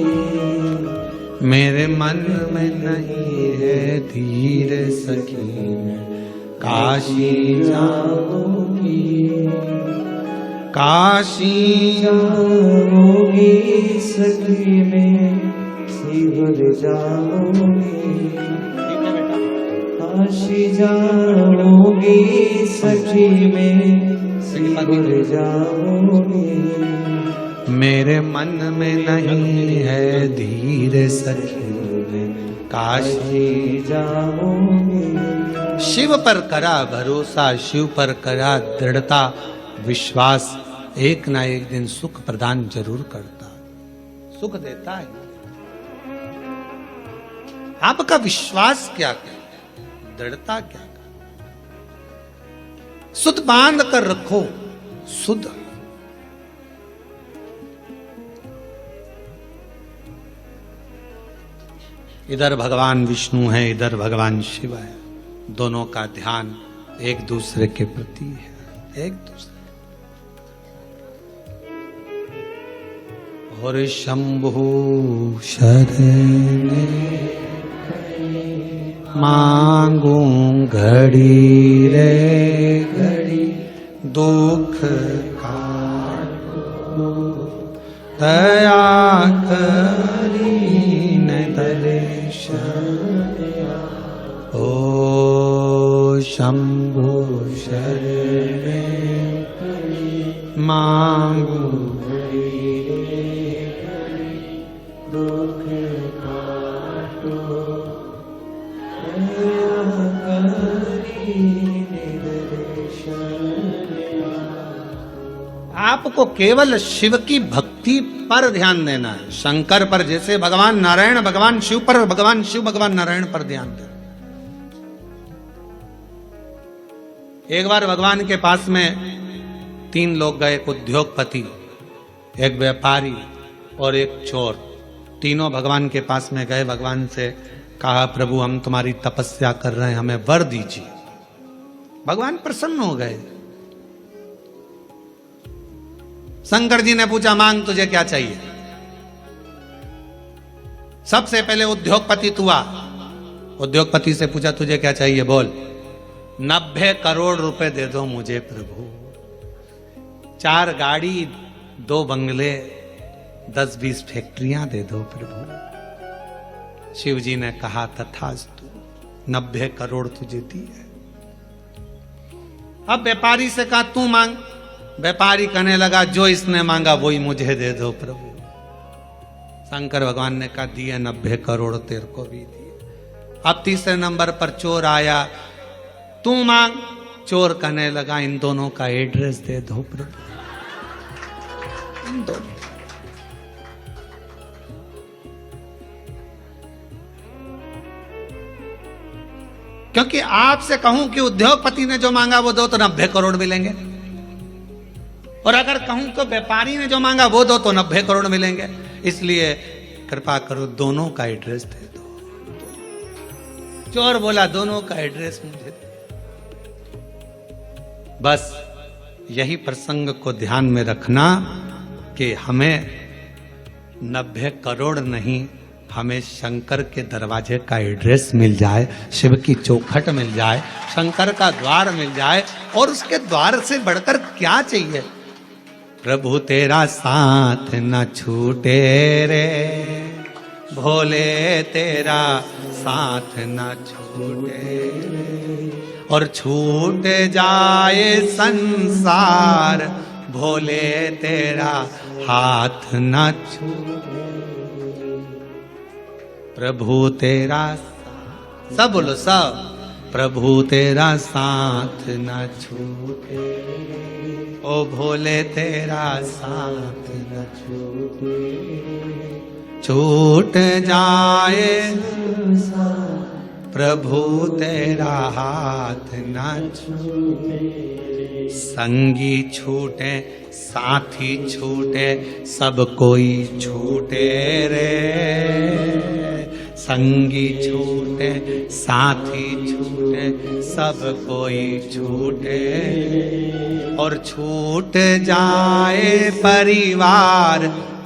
मेरे मन में नहीं है धीर सखी, काशी जाऊंगी, काशी जाऊंगी सखी में शिवर जाऊंगी, काशी जाऊंगी सखी में शिवर जाऊंगी। मेरे मन में नहीं है धीर सखी, काशी जाऊंगी। शिव पर करा भरोसा, शिव पर करा दृढ़ता, विश्वास एक ना एक दिन सुख प्रदान जरूर करता, सुख देता है। आपका विश्वास क्या कहता है, दृढ़ता क्या कहता? सुध बांध कर रखो, सुध। इधर भगवान विष्णु है, इधर भगवान शिव है, दोनों का ध्यान एक दूसरे के प्रति है, एक दूसरे। और शंभु शरण मांगू घड़ी रे घड़ी, दुख काटो दया करीन दर्शन। ओ शंभु शरण मांगू दुख काटो आपको केवल शिव की भक्ति पर ध्यान देना है, शंकर पर जैसे भगवान नारायण भगवान शिव पर, भगवान शिव भगवान नारायण पर ध्यान देना। एक बार भगवान के पास में 3 लोग गए, एक उद्योगपति, एक व्यापारी और एक चोर। तीनों भगवान के पास में गए, भगवान से कहा प्रभु हम तुम्हारी तपस्या कर रहे हैं, हमें वर दीजिए। भगवान प्रसन्न हो गए। शंकर जी ने पूछा मांग तुझे क्या चाहिए? सबसे पहले उद्योगपति तू आ। उद्योगपति से पूछा तुझे क्या चाहिए, बोल। 90 करोड़ रुपए दे दो मुझे प्रभु, 4 गाड़ी, 2 बंगले, 10-20 फैक्ट्रियां दे दो प्रभु। शिव जी ने कहा तथास्तु, 90 करोड़ तुझे दिए। अब व्यापारी से कहा तू मांग। व्यापारी कहने लगा जो इसने मांगा वही मुझे दे दो प्रभु। शंकर भगवान ने कहा दिए 90 करोड़ तेरे को भी दिए। अब तीसरे नंबर पर चोर आया, तू मांग। चोर कहने लगा इन दोनों का एड्रेस दे दो प्रभु, इन दोनों। क्योंकि आपसे कहूं कि उद्योगपति ने जो मांगा वो दो तो 90 करोड़ मिलेंगे, और अगर कहूं तो व्यापारी ने जो मांगा वो दो तो 90 करोड़ मिलेंगे। इसलिए कृपा करो दोनों का एड्रेस दे दो। चोर बोला दोनों का एड्रेस मुझे दे। बस यही प्रसंग को ध्यान में रखना कि हमें 90 करोड़ नहीं, हमें शंकर के दरवाजे का एड्रेस मिल जाए, शिव की चौखट मिल जाए, शंकर का द्वार मिल जाए, और उसके द्वार से बढ़कर क्या चाहिए। प्रभु तेरा साथ न छूटे रे भोले, तेरा साथ न छूटे, और छूट जाए संसार भोले तेरा हाथ न छूटे। प्रभु तेरा, सब बोलो सब, प्रभु तेरा साथ न छूटे, ओ भोले तेरा साथ न छूटे, छूट जाए प्रभु तेरा हाथ न छूटे। संगी छूटे साथी छूटे सब कोई छूटे रे, संगी छूटे साथी छूटे सब कोई छूटे, और छूट जाए परिवार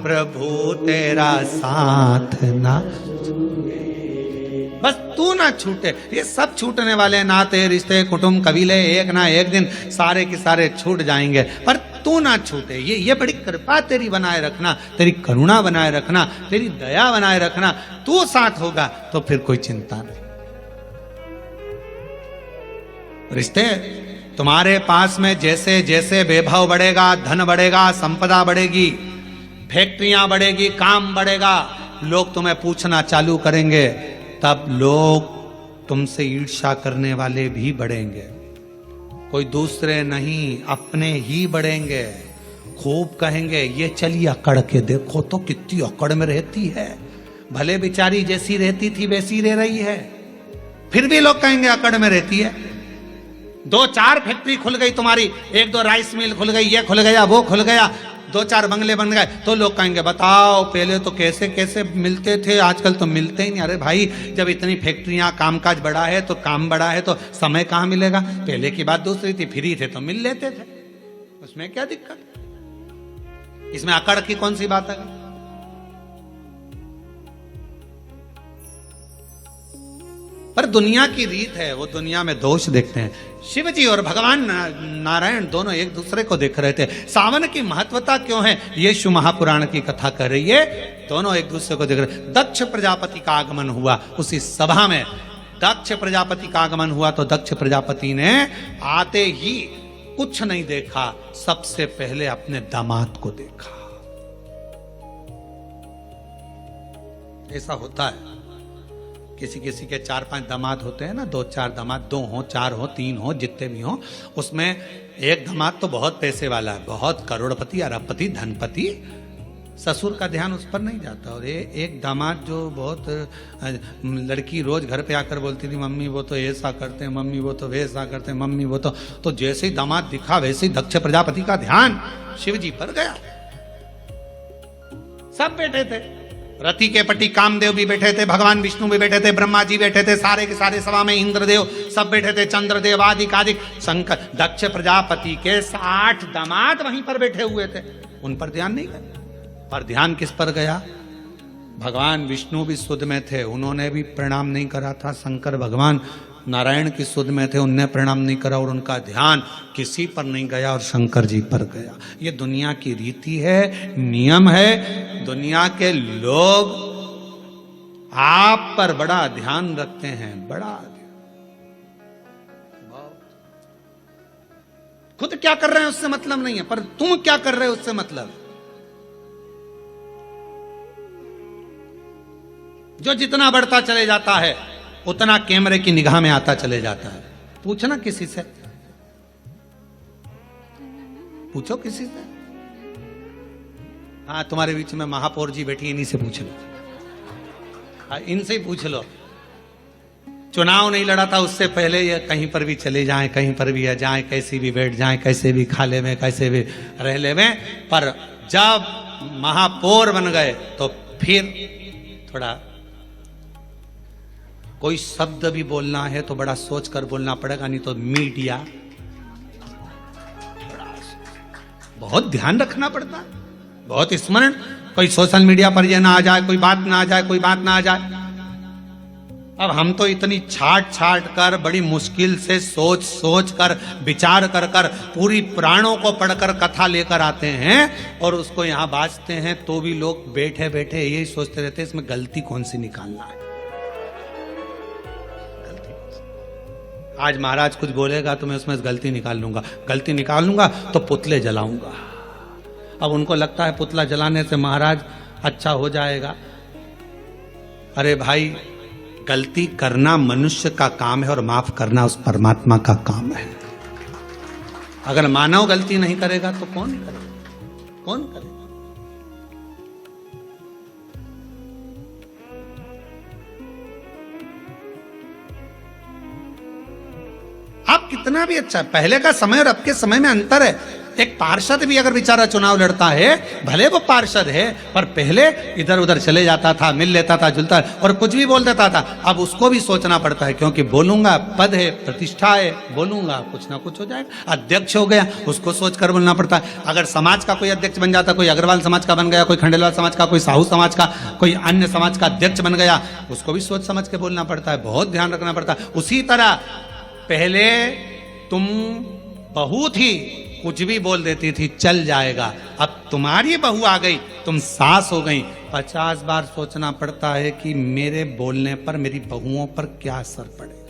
प्रभु तेरा साथ ना छूटे। तू ना छूटे। ये सब छूटने वाले नाते रिश्ते कुटुंब कबीले एक ना एक दिन सारे के सारे छूट जाएंगे, पर तू ना छूटे। ये बड़ी कृपा तेरी बनाए रखना, तेरी करुणा बनाए रखना, तेरी दया बनाए रखना। तू साथ होगा तो फिर कोई चिंता नहीं। रिश्ते तुम्हारे पास में जैसे जैसे वैभव बढ़ेगा, धन बढ़ेगा, संपदा बढ़ेगी, फैक्ट्रियां बढ़ेगी, काम बढ़ेगा, लोग तुम्हें पूछना चालू करेंगे, तब लोग तुमसे ईर्ष्या करने वाले भी बढ़ेंगे। कोई दूसरे नहीं, अपने ही बढ़ेंगे। खूब कहेंगे ये चलिए अकड़ के देखो तो कितनी अकड़ में रहती है, भले बेचारी जैसी रहती थी वैसी रह रही है, फिर भी लोग कहेंगे अकड़ में रहती है। 2-4 फैक्ट्री खुल गई तुम्हारी, 1-2 राइस मिल खुल गई, ये खुल गया वो खुल गया, 2-4 बंगले बन गए, तो लोग कहेंगे बताओ पहले तो कैसे कैसे मिलते थे, आजकल तो मिलते ही नहीं। अरे भाई जब इतनी फैक्ट्रियां कामकाज बढ़ा है तो काम बढ़ा है तो समय कहां मिलेगा। पहले की बात दूसरी थी, फ्री थे तो मिल लेते थे, उसमें क्या दिक्कत, इसमें अकड़ की कौन सी बात है। पर दुनिया की रीत है, वो दुनिया में दोष देखते हैं। शिव जी और भगवान नारायण दोनों एक दूसरे को देख रहे थे। सावन की महत्वता क्यों है ये शिव महापुराण की कथा कर रही है। दोनों एक दूसरे को देख रहे। दक्ष प्रजापति का आगमन हुआ उसी सभा में, दक्ष प्रजापति का आगमन हुआ तो दक्ष प्रजापति ने आते ही कुछ नहीं देखा, सबसे पहले अपने दामाद को देखा। ऐसा होता है, किसी किसी के 4-5 दामाद होते हैं ना, 2-4 दामाद, 2 हो 4 हो 3 हो जितने भी हो, उसमें एक दामाद तो बहुत पैसे वाला है, बहुत करोड़पति अरबपति धनपति, ससुर का ध्यान उस पर नहीं जाता। और एक दामाद जो बहुत, लड़की रोज घर पे आकर बोलती थी मम्मी वो तो ऐसा करते हैं, मम्मी वो तो वैसा करते हैं, मम्मी वो तो जैसे ही दामाद दिखा वैसे ही दक्ष प्रजापति का ध्यान शिव जी पर गया। सब बैठे थे, रति के पति कामदेव भी बैठे थे, भगवान विष्णु भी बैठे थे, ब्रह्मा जी बैठे थे, सारे के सारे सभा में इंद्रदेव सब बैठे थे, चंद्रदेव आदि शंकर, दक्ष प्रजापति के 60 दामाद वहीं पर बैठे हुए थे। उन पर ध्यान नहीं गया, पर ध्यान किस पर गया। भगवान विष्णु भी सुध में थे, उन्होंने भी प्रणाम नहीं करा था। शंकर भगवान नारायण की सुध में थे, उनने प्रणाम नहीं करा, और उनका ध्यान किसी पर नहीं गया और शंकर जी पर गया। ये दुनिया की रीति है, नियम है। दुनिया के लोग आप पर बड़ा ध्यान रखते हैं, बड़ा खुद क्या कर रहे हैं उससे मतलब नहीं है, पर तुम क्या कर रहे हो उससे मतलब। जो जितना बढ़ता चले जाता है उतना कैमरे की निगाह में आता चले जाता है। पूछना किसी से, पूछो किसी से। हाँ तुम्हारे बीच में महापौर जी बैठी, इन्हीं से पूछ लो, हाँ इनसे ही पूछ लो। चुनाव नहीं लड़ा था उससे पहले ये कहीं पर भी चले जाएं, कहीं पर भी जाएं, कैसे भी बैठ जाएं, कैसे भी खा ले में, कैसे भी रह ले में, पर जब महापौर बन गए तो फिर थोड़ा कोई शब्द भी बोलना है तो बड़ा सोच कर बोलना पड़ेगा, नहीं तो मीडिया बहुत ध्यान रखना पड़ता है, बहुत स्मरण। कोई सोशल मीडिया पर ये ना आ जाए, कोई बात ना आ जाए, कोई बात ना आ जाए। अब हम तो इतनी छाट कर बड़ी मुश्किल से सोच कर विचार कर पूरी पुराणों को पढ़कर कथा लेकर आते हैं और उसको यहाँ बाजते हैं, तो भी लोग बैठे बैठे यही सोचते रहते हैं इसमें गलती कौन सी निकालना है। आज महाराज कुछ बोलेगा तो मैं उसमें गलती निकाल लूंगा, गलती निकाल लूंगा तो पुतले जलाऊंगा। अब उनको लगता है पुतला जलाने से महाराज अच्छा हो जाएगा। अरे भाई गलती करना मनुष्य का काम है और माफ करना उस परमात्मा का काम है। अगर मानव गलती नहीं करेगा तो कौन करेगा, कौन करेगा। आप कितना भी अच्छा, पहले का समय और अब के समय में अंतर है। एक पार्षद भी अगर बेचारा चुनाव लड़ता है, भले वो पार्षद है, पर पहले इधर उधर चले जाता था, मिल लेता था, जुलता और कुछ भी बोल देता था। अब उसको भी सोचना पड़ता है, क्योंकि बोलूंगा पद है, प्रतिष्ठा है, बोलूंगा कुछ ना कुछ हो जाएगा। अध्यक्ष हो गया, उसको सोच कर बोलना पड़ता है। अगर समाज का कोई अध्यक्ष बन जाता, कोई अग्रवाल समाज का बन गया, कोई खंडेलवाल समाज का, कोई साहू समाज का, कोई अन्य समाज का अध्यक्ष बन गया, उसको भी सोच समझ के बोलना पड़ता है, बहुत ध्यान रखना पड़ता है। उसी तरह पहले तुम बहू थी, कुछ भी बोल देती थी चल जाएगा, अब तुम्हारी बहू आ गई, तुम सास हो गई, 50 बार सोचना पड़ता है कि मेरे बोलने पर मेरी बहुओं पर क्या असर पड़ेगा।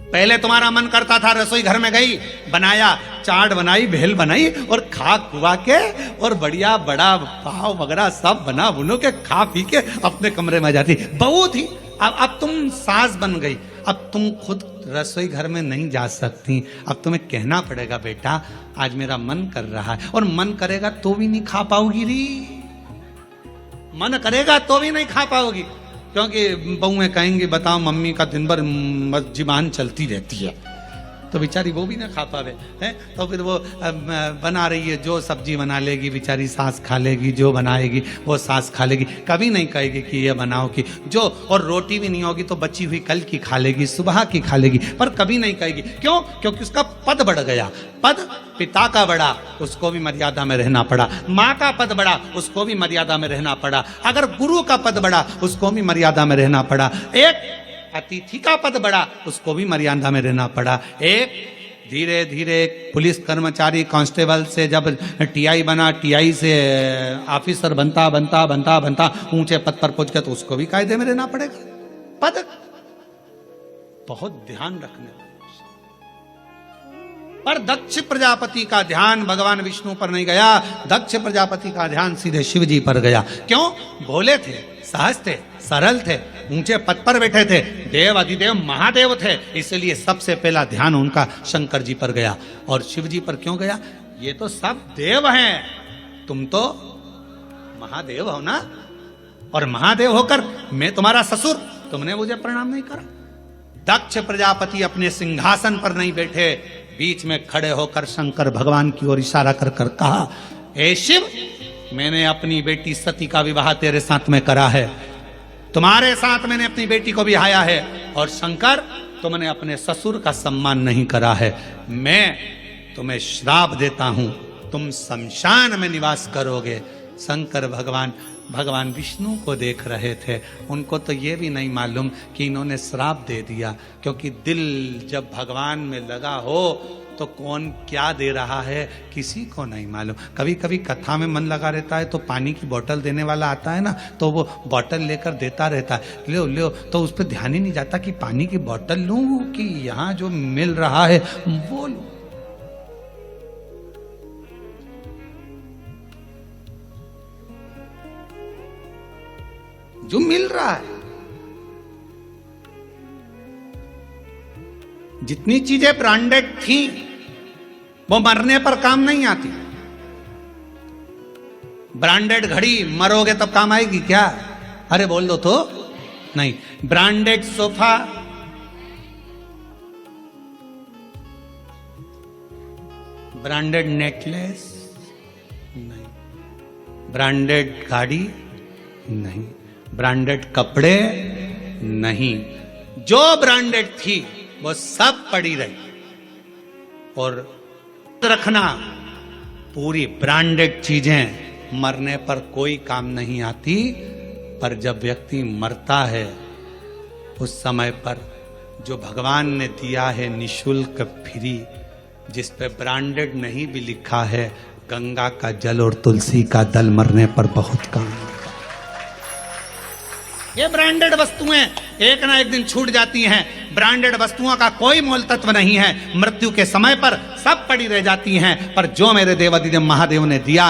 पहले तुम्हारा मन करता था, रसोई घर में गई, बनाया, चाट बनाई, भेल बनाई और खा खुआ के और बढ़िया बड़ा पाव वगैरह सब बना बुनो के खा पी के अपने कमरे में जाती। बहू थी, अब तुम सास बन गई, अब तुम खुद रसोई घर में नहीं जा सकती, अब तुम्हें कहना पड़ेगा बेटा आज मेरा मन कर रहा है, और मन करेगा तो भी नहीं खा पाओगी री, मन करेगा तो भी नहीं खा पाओगी, क्योंकि बहुएं कहेंगी बताओ मम्मी का दिन भर जुबान चलती रहती है, तो बेचारी वो भी ना खा पावे है, तो फिर वो बना रही है, जो सब्जी बना लेगी बेचारी सास खा लेगी, जो बनाएगी वो सास खा लेगी, कभी नहीं कहेगी कि ये बनाओ कि जो, और रोटी भी नहीं होगी तो बची हुई कल की खा लेगी, सुबह की खा लेगी, पर कभी नहीं कहेगी। क्यों? क्योंकि उसका पद बढ़ गया। पद पिता का बढ़ा, उसको भी मर्यादा में रहना पड़ा। माँ का पद बढ़ा, उसको भी मर्यादा में रहना पड़ा। अगर गुरु का पद बढ़ा, उसको भी मर्यादा में रहना पड़ा। एक अतिथि का पद बढ़ा, उसको भी मर्यादा में रहना पड़ा। एक धीरे धीरे पुलिस कर्मचारी कांस्टेबल से जब टीआई बना, टीआई से ऑफिसर बनता बनता बनता बनता ऊंचे पद पर पहुंच गया, तो उसको भी कायदे में रहना पड़ेगा। पद बहुत ध्यान रखने वाला। पर दक्ष प्रजापति का ध्यान भगवान विष्णु पर नहीं गया, दक्ष प्रजापति का ध्यान सीधे शिव जी पर गया। क्यों? भोले थे, सहज थे, सरल थे, ऊंचे पद पर बैठे थे, देव अधिदेव महादेव थे, इसलिए सबसे पहला ध्यान उनका शंकर जी पर गया। और शिव जी पर क्यों गया? ये तो सब देव हैं, तुम तो महादेव हो ना, और महादेव होकर मैं तुम्हारा ससुर, तुमने मुझे प्रणाम नहीं करा। दक्ष प्रजापति अपने सिंहासन पर नहीं बैठे, बीच में खड़े होकर शंकर भगवान की ओर इशारा कर कर कहा, हे शिव, मैंने अपनी बेटी सती का विवाह तेरे साथ में करा है, तुम्हारे साथ मैंने अपनी बेटी को बिहाया है, और शंकर तुमने अपने ससुर का सम्मान नहीं करा है, मैं तुम्हें श्राप देता हूं, तुम शमशान में निवास करोगे। शंकर भगवान विष्णु को देख रहे थे, उनको तो ये भी नहीं मालूम कि इन्होंने श्राप दे दिया, क्योंकि दिल जब भगवान में लगा हो तो कौन क्या दे रहा है किसी को नहीं मालूम। कभी कभी कथा में मन लगा रहता है तो पानी की बोतल देने वाला आता है ना, तो वो बोतल लेकर देता रहता है, लो लो, तो उस पर ध्यान ही नहीं जाता कि पानी की बोतल लूं कि यहाँ जो मिल रहा है वो लूं। जो मिल रहा है, जितनी चीजें ब्रांडेड थी वो मरने पर काम नहीं आती। ब्रांडेड घड़ी मरोगे तब काम आएगी क्या? अरे बोल दो तो नहीं। ब्रांडेड सोफा, ब्रांडेड नेकलेस नहीं, ब्रांडेड गाड़ी नहीं, ब्रांडेड कपड़े नहीं, जो ब्रांडेड थी वो सब पड़ी रही। और रखना, पूरी ब्रांडेड चीजें मरने पर कोई काम नहीं आती, पर जब व्यक्ति मरता है उस समय पर जो भगवान ने दिया है निशुल्क फ्री, जिस पे ब्रांडेड नहीं भी लिखा है, गंगा का जल और तुलसी का दल मरने पर बहुत काम। ये ब्रांडेड वस्तुएं एक ना एक दिन छूट जाती हैं। ब्रांडेड वस्तुओं का कोई मोल तत्व नहीं है, मृत्यु के समय पर सब पड़ी रह जाती हैं। पर जो मेरे देवाधिदेव महादेव ने दिया,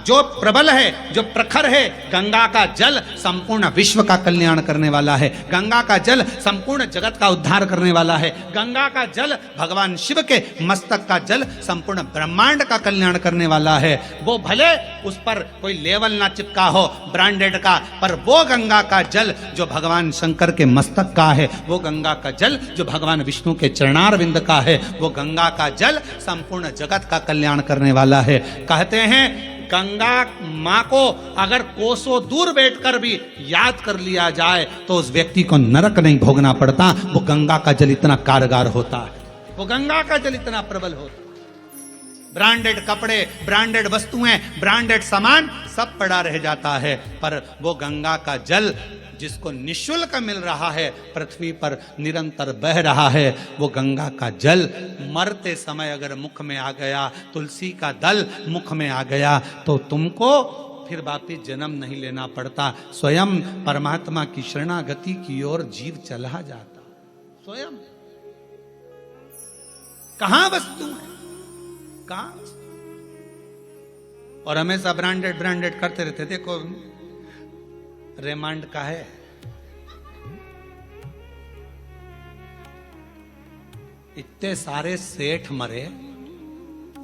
जो प्रबल है, जो प्रखर है, गंगा का जल संपूर्ण विश्व का कल्याण करने वाला है। गंगा का जल संपूर्ण जगत का उद्धार करने वाला है। गंगा का जल भगवान शिव के मस्तक का जल संपूर्ण ब्रह्मांड का कल्याण करने वाला है। वो भले उस पर कोई लेवल ना चिपका हो ब्रांडेड का, पर वो गंगा का जल जो भगवान शंकर के मस्तक का है, वो गंगा का जल जो भगवान विष्णु के चरणारविंद का है, वो गंगा का जल संपूर्ण जगत का कल्याण करने वाला है। कहते हैं गंगा माँ को अगर कोसों दूर बैठकर भी याद कर लिया जाए तो उस व्यक्ति को नरक नहीं भोगना पड़ता। वो गंगा का जल इतना कारगर होता है, वो गंगा का जल इतना प्रबल होता है। ब्रांडेड कपड़े, ब्रांडेड वस्तुएं, ब्रांडेड सामान सब पड़ा रह जाता है, पर वो गंगा का जल जिसको निःशुल्क मिल रहा है, पृथ्वी पर निरंतर बह रहा है, वो गंगा का जल मरते समय अगर मुख में आ गया, तुलसी का दल मुख में आ गया, तो तुमको फिर वापिस जन्म नहीं लेना पड़ता। स्वयं परमात्मा की शरणागति की ओर जीव चला जाता। स्वयं कहां वस्तु है, कहां? और हमेशा ब्रांडेड ब्रांडेड करते रहते। देखो रेमांड का है, इतने सारे सेठ मरे,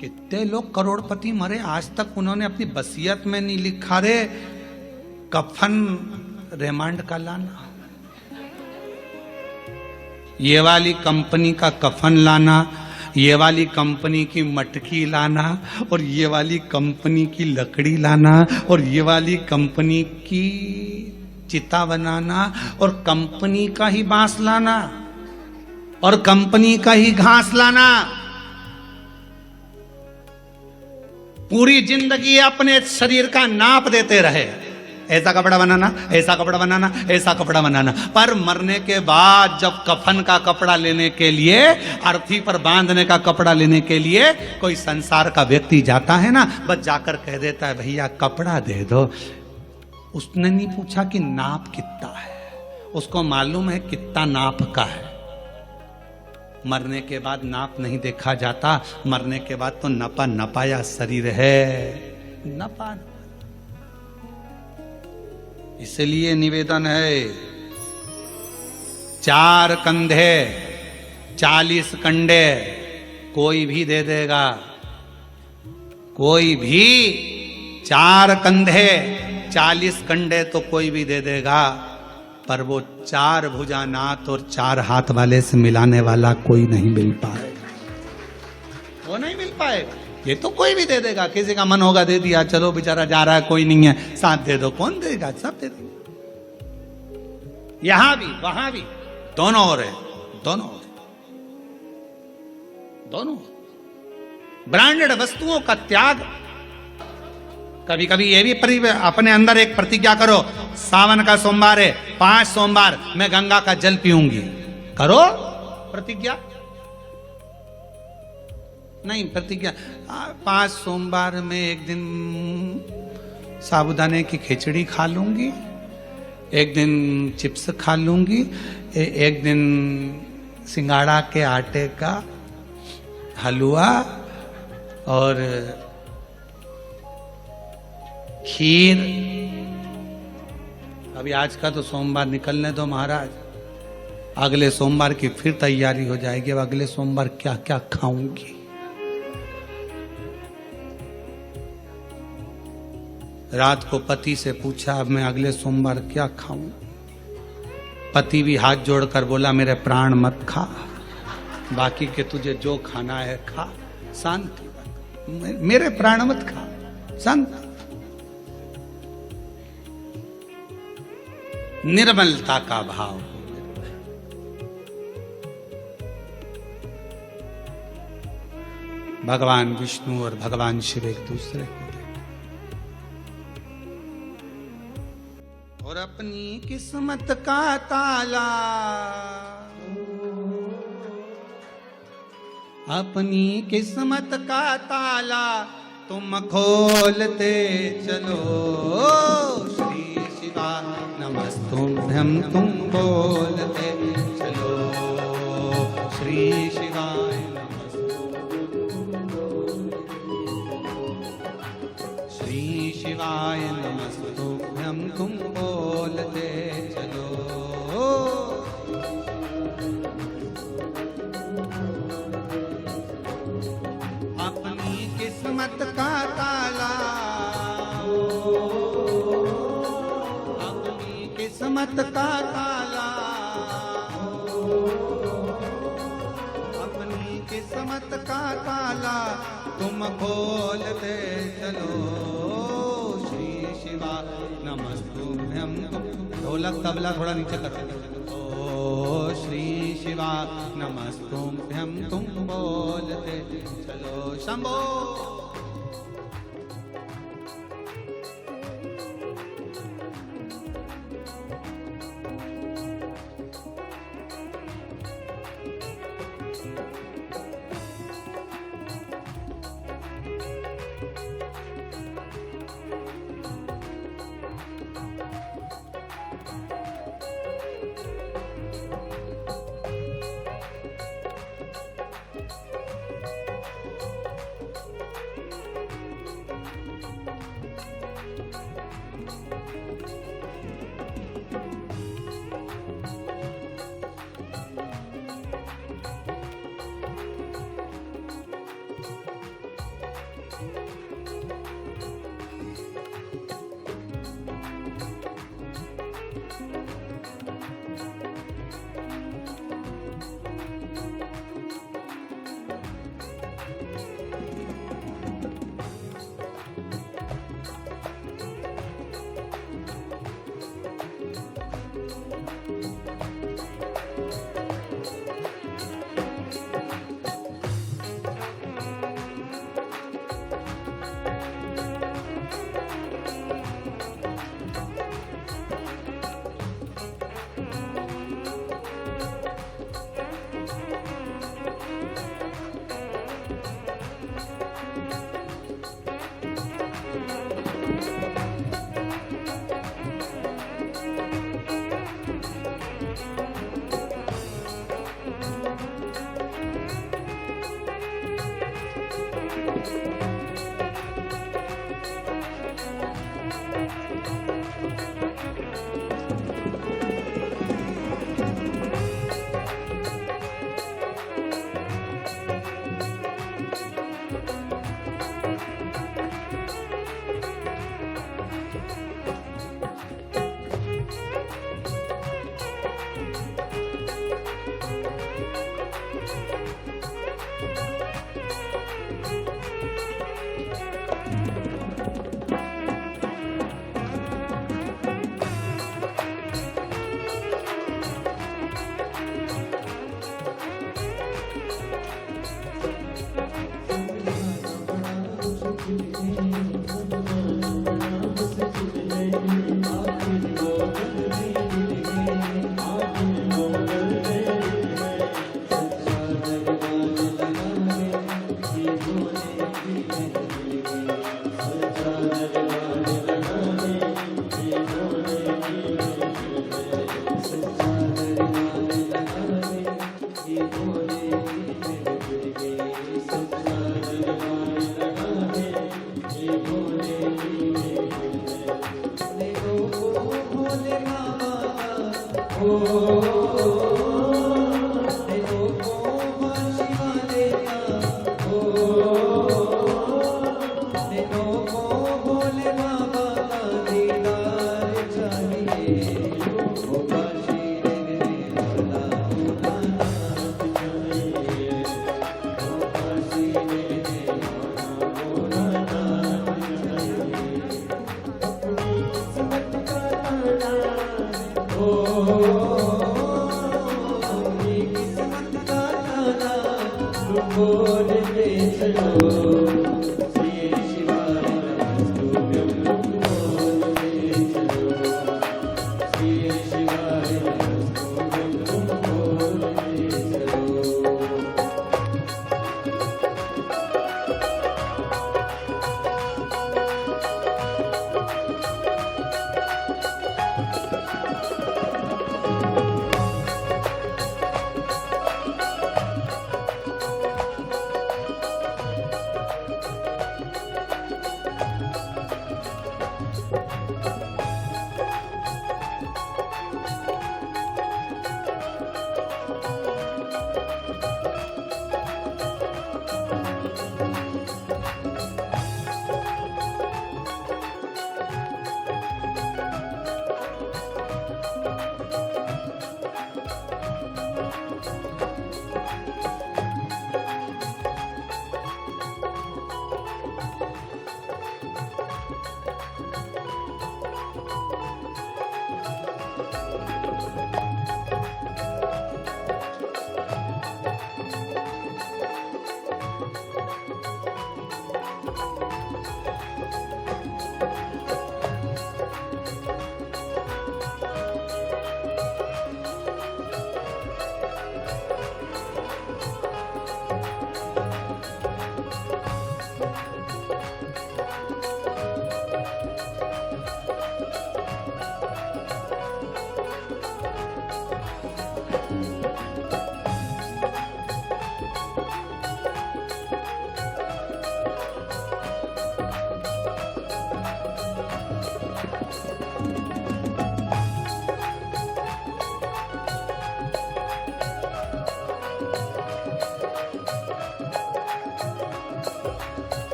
कितने लोग करोड़पति मरे, आज तक उन्होंने अपनी वसीयत में नहीं लिखा रे कफन रेमांड का लाना, ये वाली कंपनी का कफन लाना, ये वाली कंपनी की मटकी लाना, और ये वाली कंपनी की लकड़ी लाना, और ये वाली कंपनी की चिता बनाना, और कंपनी का ही बांस लाना, और कंपनी का ही घास लाना। पूरी जिंदगी अपने शरीर का नाप देते रहे, ऐसा कपड़ा बनाना, ऐसा कपड़ा बनाना, ऐसा कपड़ा बनाना, पर मरने के बाद जब कफन का कपड़ा लेने के लिए, अर्थी पर बांधने का कपड़ा लेने के लिए कोई संसार का व्यक्ति जाता है ना, बस जाकर कह देता है भैया कपड़ा दे दो। उसने नहीं पूछा कि नाप कितना है, उसको मालूम है कितना नाप का है। मरने के बाद नाप नहीं देखा जाता, मरने के बाद तो नपा नपाया शरीर है, नपा। इसलिए निवेदन है, 4 कंधे 40 कंडे कोई भी दे देगा, कोई भी 4 कंधे 40 कंडे तो कोई भी दे देगा, पर वो 4 भुजानाथ और 4 हाथ वाले से मिलाने वाला कोई नहीं मिल पाएगा, वो नहीं मिल पाएगा। ये तो कोई भी दे देगा, किसी का मन होगा दे दिया, चलो बेचारा जा रहा है कोई नहीं है साथ दे दो, कौन देगा? सब दे देंगे। यहां भी वहां भी दोनों हो रहे, दोनों दोनों ब्रांडेड वस्तुओं का त्याग। कभी कभी ये भी अपने अंदर एक प्रतिज्ञा करो, सावन का सोमवार है, 5 सोमवार मैं गंगा का जल पीऊंगी, करो प्रतिज्ञा। नहीं प्रतिज्ञा, 5 सोमवार में एक दिन साबूदाने की खिचड़ी खा लूंगी, एक दिन चिप्स खा लूंगी, एक दिन सिंगाड़ा के आटे का हलवा और खीर। अभी आज का तो सोमवार निकलने दो महाराज, अगले सोमवार की फिर तैयारी हो जाएगी। अब अगले सोमवार क्या क्या खाऊंगी। रात को पति से पूछा अब मैं अगले सोमवार क्या खाऊं। पति भी हाथ जोड़कर बोला मेरे प्राण मत खा, बाकी के तुझे जो खाना है खा, शांति, मेरे प्राण मत खा, शांति। निर्मलता का भाव। भगवान विष्णु और भगवान शिव एक दूसरे को और अपनी किस्मत का ताला, अपनी किस्मत का ताला तुम खोलते चलो। श्री शिवा नमस्तुभ्यं तुम बोलते चलो। श्री शिवाय नमस्तुभ्यं। श्री शिवाय नमस्तुभ्यं तुम बोलते चलो। अपनी किस्मत का ताला, अपनी किस्मत का ताला, अपनी किस्मत का ताला तुम खोलते चलो। श्री शिवा नमस्तुभ्यं। ढोलक तबला थोड़ा नीचे करो। ओ श्री शिवा नमस्तुभ्यं तुम बोलते चलो। शंभो।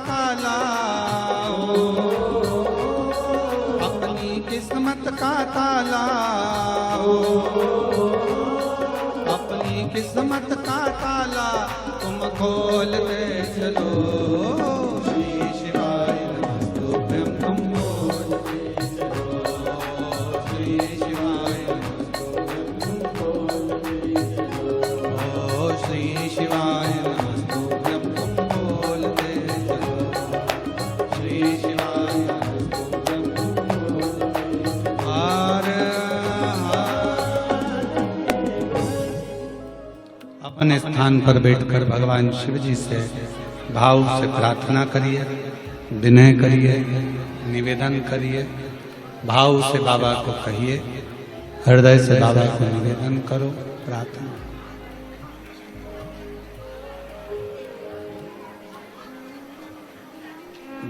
काला अपनी किस्मत का ताला अपनी किस्मत का ताला तुम खोलते चलो श्री शिवाय नमस्तुभ्यं तुम बोलते चलो श्री शिवाय श्री शिवाय नमस्तुभ्यं तुम बोलते चलो श्री शिवाय नमस्तुभ्यं तुम बोलते हर अपने स्थान पर बैठकर भगवान शिव जी से भाव से प्रार्थना करिए, विनय करिए, निवेदन करिए, भाव से बाबा को कहिए, हृदय से बाबा को निवेदन करो, प्रार्थना।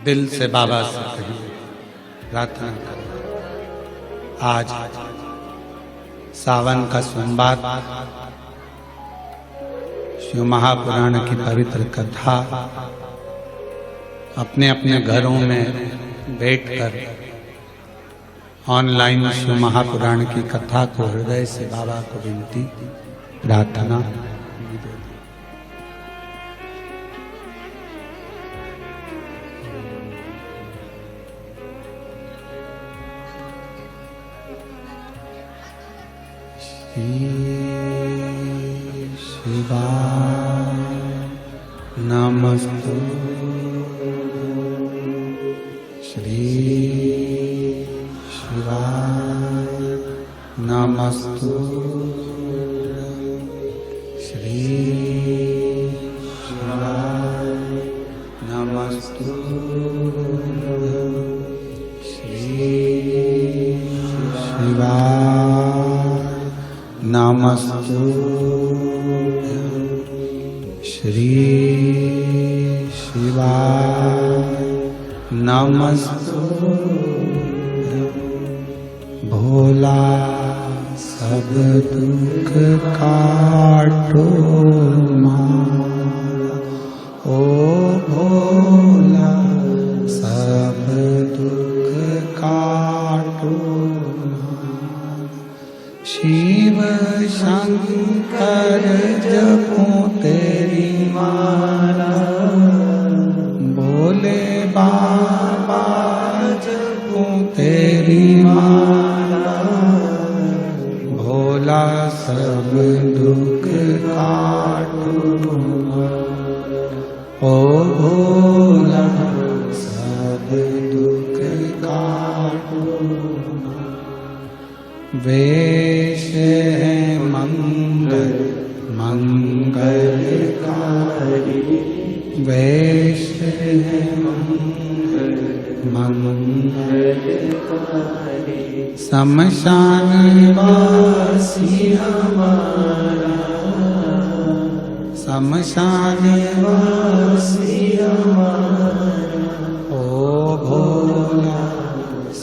दिल से बाबा से कहिए, प्रार्थना करो। आज सावन का सोमवार शिव महापुराण की पवित्र कथा अपने अपने घरों में बैठकर ऑनलाइन शिव महापुराण की कथा को हृदय से बाबा को विनती, प्रार्थना, निवेदन। शिवाय नमस्तु श्री शिवाय नमस्तु श्री शिवाय नमस्तु श्री शिवाय नमस्तु श्री शिवाय नमस्तु भोला सब दुख काटो मारा ओ भोला सब दुख काटो शिव शंकर जपो तेरी माला भोले बाबा जपो तेरी माला भोला सब दुख काटो ओ भोला सब दुख काटो वेश है मंगल मंगलकारी वेश है मंगल मंगलकारी शमशान वासी हमारा शमशान वासी हमारा ओ भोला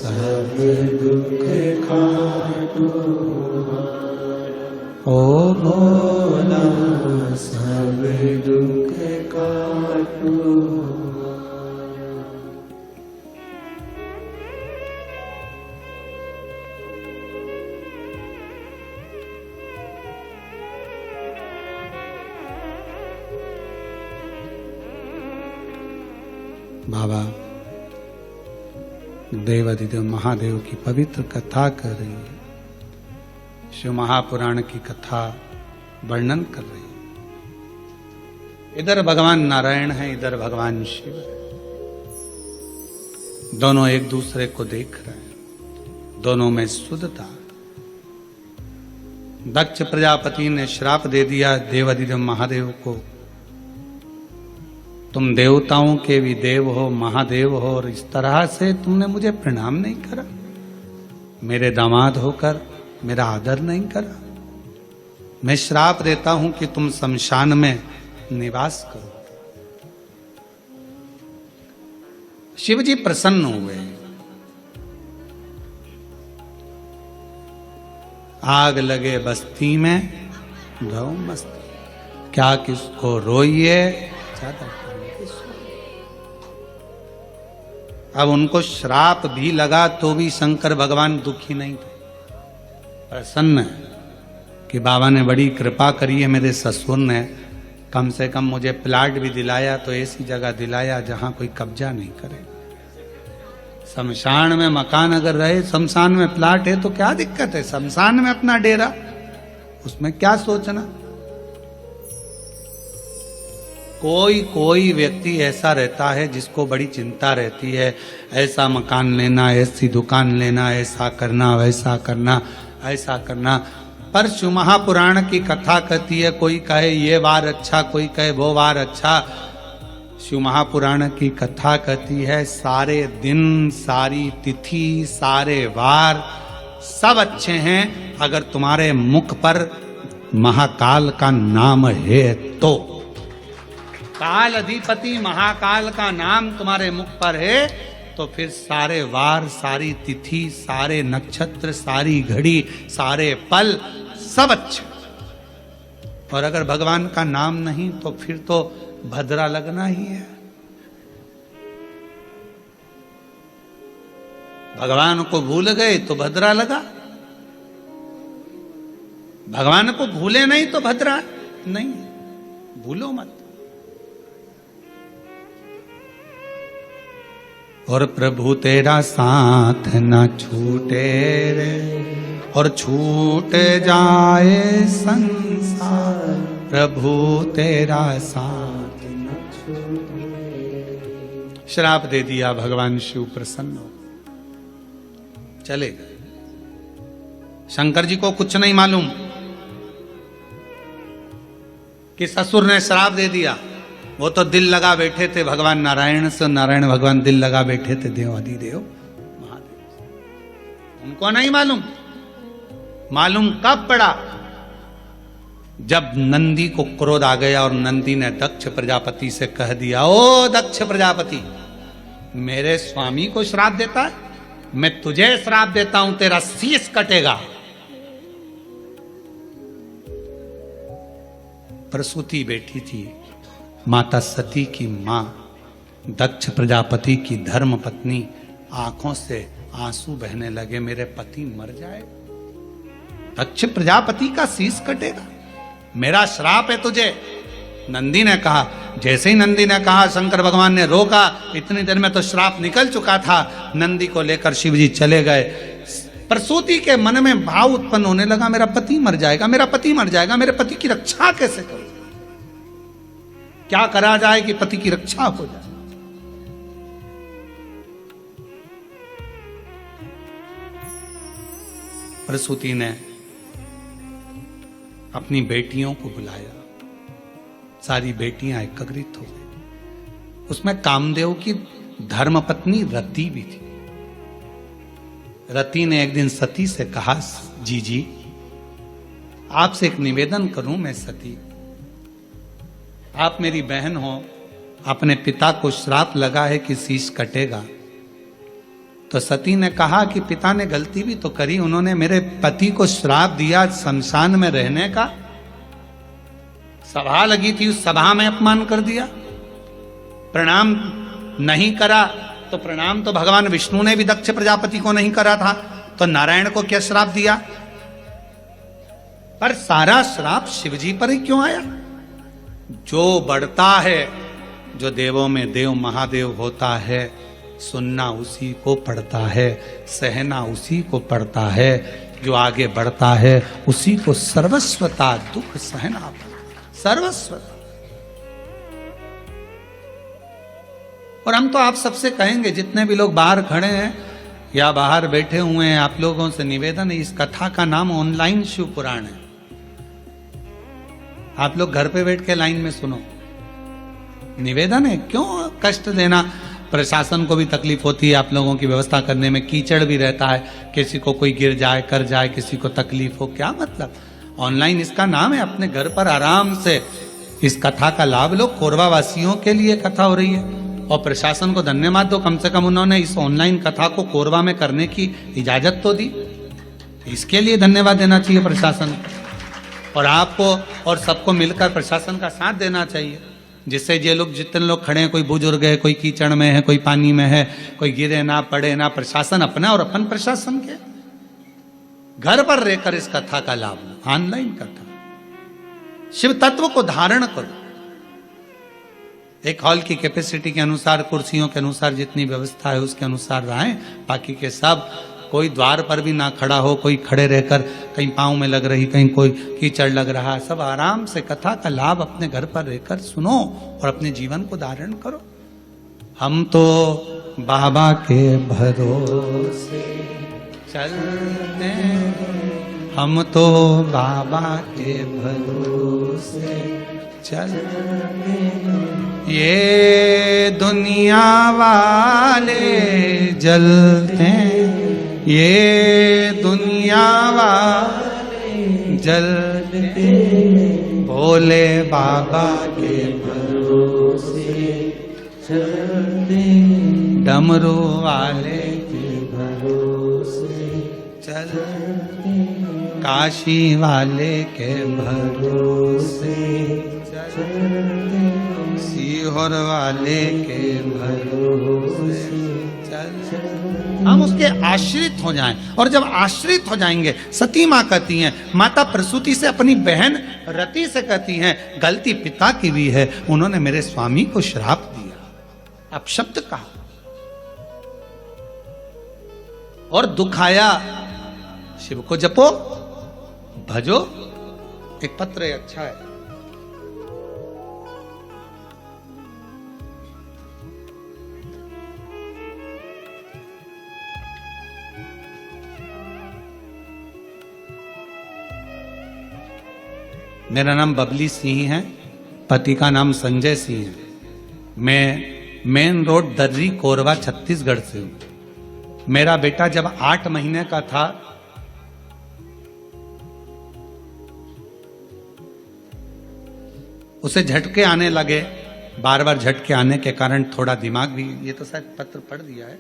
सब दुख काटो ओ भोला सब दुख काटो। बाबा देवाधिदेव महादेव की पवित्र कथा कर रही है, शिव महापुराण की कथा वर्णन कर रही है। इधर भगवान नारायण है, इधर भगवान शिव है। दोनों एक दूसरे को देख रहे हैं, दोनों में शुद्धता। दक्ष प्रजापति ने श्राप दे दिया देवाधिदेव महादेव को, तुम देवताओं के भी देव हो, महादेव हो, और इस तरह से तुमने मुझे प्रणाम नहीं करा, मेरे दामाद होकर मेरा आदर नहीं करा। मैं श्राप देता हूं कि तुम शमशान में निवास करो। शिव जी प्रसन्न हुए, आग लगे बस्ती में रहो मस्ती, क्या किसको रोइए, अब उनको श्राप भी लगा तो भी शंकर भगवान दुखी नहीं थे, प्रसन्न है कि बाबा ने बड़ी कृपा करी है, मेरे ससुर ने कम से कम मुझे प्लाट भी दिलाया तो ऐसी जगह दिलाया जहां कोई कब्जा नहीं करे। शमशान में मकान अगर रहे, शमशान में प्लाट है तो क्या दिक्कत है, शमशान में अपना डेरा, उसमें क्या सोचना। कोई व्यक्ति ऐसा रहता है जिसको बड़ी चिंता रहती है, ऐसा मकान लेना, ऐसी दुकान लेना, ऐसा करना, वैसा करना, ऐसा करना। पर शिव महापुराण की कथा कहती है, कोई कहे ये वार अच्छा, कोई कहे वो वार अच्छा। शिव महापुराण की कथा कहती है सारे दिन, सारी तिथि, सारे वार सब अच्छे हैं अगर तुम्हारे मुख पर महाकाल का नाम है तो। काल अधिपति महाकाल का नाम तुम्हारे मुख पर है तो फिर सारे वार, सारी तिथि, सारे नक्षत्र, सारी घड़ी, सारे पल सब अच्छे। और अगर भगवान का नाम नहीं तो फिर तो भद्रा लगना ही है। भगवान को भूल गए तो भद्रा लगा, भगवान को भूले नहीं तो भद्रा नहीं, भूलो मत। और प्रभु तेरा साथ न छूटे रे, और छूट जाए संसार, प्रभु तेरा साथ न छूटे। श्राप दे दिया, भगवान शिव प्रसन्न हो चले गए। शंकर जी को कुछ नहीं मालूम कि ससुर ने श्राप दे दिया। वो तो दिल लगा बैठे थे भगवान नारायण से, नारायण भगवान दिल लगा बैठे थे देवाधिदेव महादेव। उनको नहीं मालूम, मालूम कब पड़ा जब नंदी को क्रोध आ गया और नंदी ने दक्ष प्रजापति से कह दिया, ओ दक्ष प्रजापति, मेरे स्वामी को श्राप देता है, मैं तुझे श्राप देता हूं, तेरा शीश कटेगा। प्रसूति बैठी थी, माता सती की मां, दक्ष प्रजापति की धर्म पत्नी, आंखों से आंसू बहने लगे, मेरे पति मर जाए, दक्ष प्रजापति का शीश कटेगा, मेरा श्राप है तुझे। नंदी ने कहा, जैसे ही नंदी ने कहा शंकर भगवान ने रोका, इतनी देर में तो श्राप निकल चुका था। नंदी को लेकर शिव जी चले गए। प्रसूति के मन में भाव उत्पन्न होने लगा, मेरा पति मर जाएगा, मेरा पति मर जाएगा, मेरे पति की रक्षा कैसे करूं, क्या करा जाए कि पति की रक्षा हो जाए। प्रसूति ने अपनी बेटियों को बुलाया, सारी बेटियां एकत्रित हो गई। उसमें कामदेव की धर्मपत्नी रति भी थी। रति ने एक दिन सती से कहा, जी आपसे एक निवेदन करूं, मैं सती, आप मेरी बहन हो, अपने पिता को श्राप लगा है कि शीश कटेगा। तो सती ने कहा कि पिता ने गलती भी तो करी, उन्होंने मेरे पति को श्राप दिया शमशान में रहने का, सभा लगी थी उस सभा में अपमान कर दिया, प्रणाम नहीं करा, तो प्रणाम तो भगवान विष्णु ने भी दक्ष प्रजापति को नहीं करा था, तो नारायण को क्या श्राप दिया। पर सारा श्राप शिवजी पर ही क्यों आया। जो बढ़ता है, जो देवों में देव महादेव होता है, सुनना उसी को पड़ता है, सहना उसी को पड़ता है, जो आगे बढ़ता है उसी को सर्वस्वता दुख सहना पड़ता, सर्वस्वता। और हम तो आप सबसे कहेंगे, जितने भी लोग बाहर खड़े हैं या बाहर बैठे हुए हैं, आप लोगों से निवेदन है, इस कथा का नाम ऑनलाइन शिव पुराण है। आप लोग घर पे बैठ के लाइन में सुनो, निवेदन है, क्यों कष्ट देना। प्रशासन को भी तकलीफ होती है आप लोगों की व्यवस्था करने में, कीचड़ भी रहता है, किसी को कोई गिर जाए कर जाए, किसी को तकलीफ हो, क्या मतलब। ऑनलाइन इसका नाम है, अपने घर पर आराम से इस कथा का लाभ लो। कोरबा वासियों के लिए कथा हो रही है, और प्रशासन को धन्यवाद दो, कम से कम उन्होंने इस ऑनलाइन कथा को कोरबा में करने की इजाजत तो दी, इसके लिए धन्यवाद देना चाहिए प्रशासन, और आपको और सबको मिलकर प्रशासन का साथ देना चाहिए। जिससे ये लोग जितने लोग खड़े हैं, कोई बुजुर्ग है, कोई कीचड़ में है, कोई पानी में है, कोई गिरे ना पड़े ना, प्रशासन अपना और अपन प्रशासन के, घर पर रहकर इस कथा का लाभ लो, ऑनलाइन कथा। शिव तत्व को धारण करो। एक हॉल की कैपेसिटी के अनुसार, कुर्सियों के अनुसार जितनी व्यवस्था है उसके अनुसार रहें, बाकी के सब कोई द्वार पर भी ना खड़ा हो, कोई खड़े रहकर कहीं पाँव में लग रही, कहीं कोई कीचड़ लग रहा, सब आराम से कथा का लाभ अपने घर पर रहकर सुनो और अपने जीवन को धारण करो। हम तो बाबा के भरोसे चलते हैं, हम तो बाबा के भरोसे चलते हैं, ये दुनिया वाले जलते हैं, ये दुनिया वाले जलते हैं, भोले बाबा के भरोसे चलते हैं, डमरू वाले के भरोसे चलते हैं, काशी वाले के भरोसे चलते हैं, सीहोर वाले के भरोसे चलते हैं। हम उसके आश्रित हो जाएं, और जब आश्रित हो जाएंगे, सती माँ कहती हैं, माता प्रसूति से अपनी बहन रति से कहती हैं, गलती पिता की भी है, उन्होंने मेरे स्वामी को श्राप दिया, अपशब्द कहा और दुखाया। शिव को जपो, भजो। एक पत्र है, अच्छा है, मेरा नाम बबली सिंह है, पति का नाम संजय सिंह है। मैं मेन रोड दर्री कोरबा छत्तीसगढ़ से हूं। मेरा बेटा जब 8 महीने का था, उसे झटके आने लगे, बार बार झटके आने के कारण थोड़ा दिमाग भी, ये तो शायद पत्र पढ़ दिया है,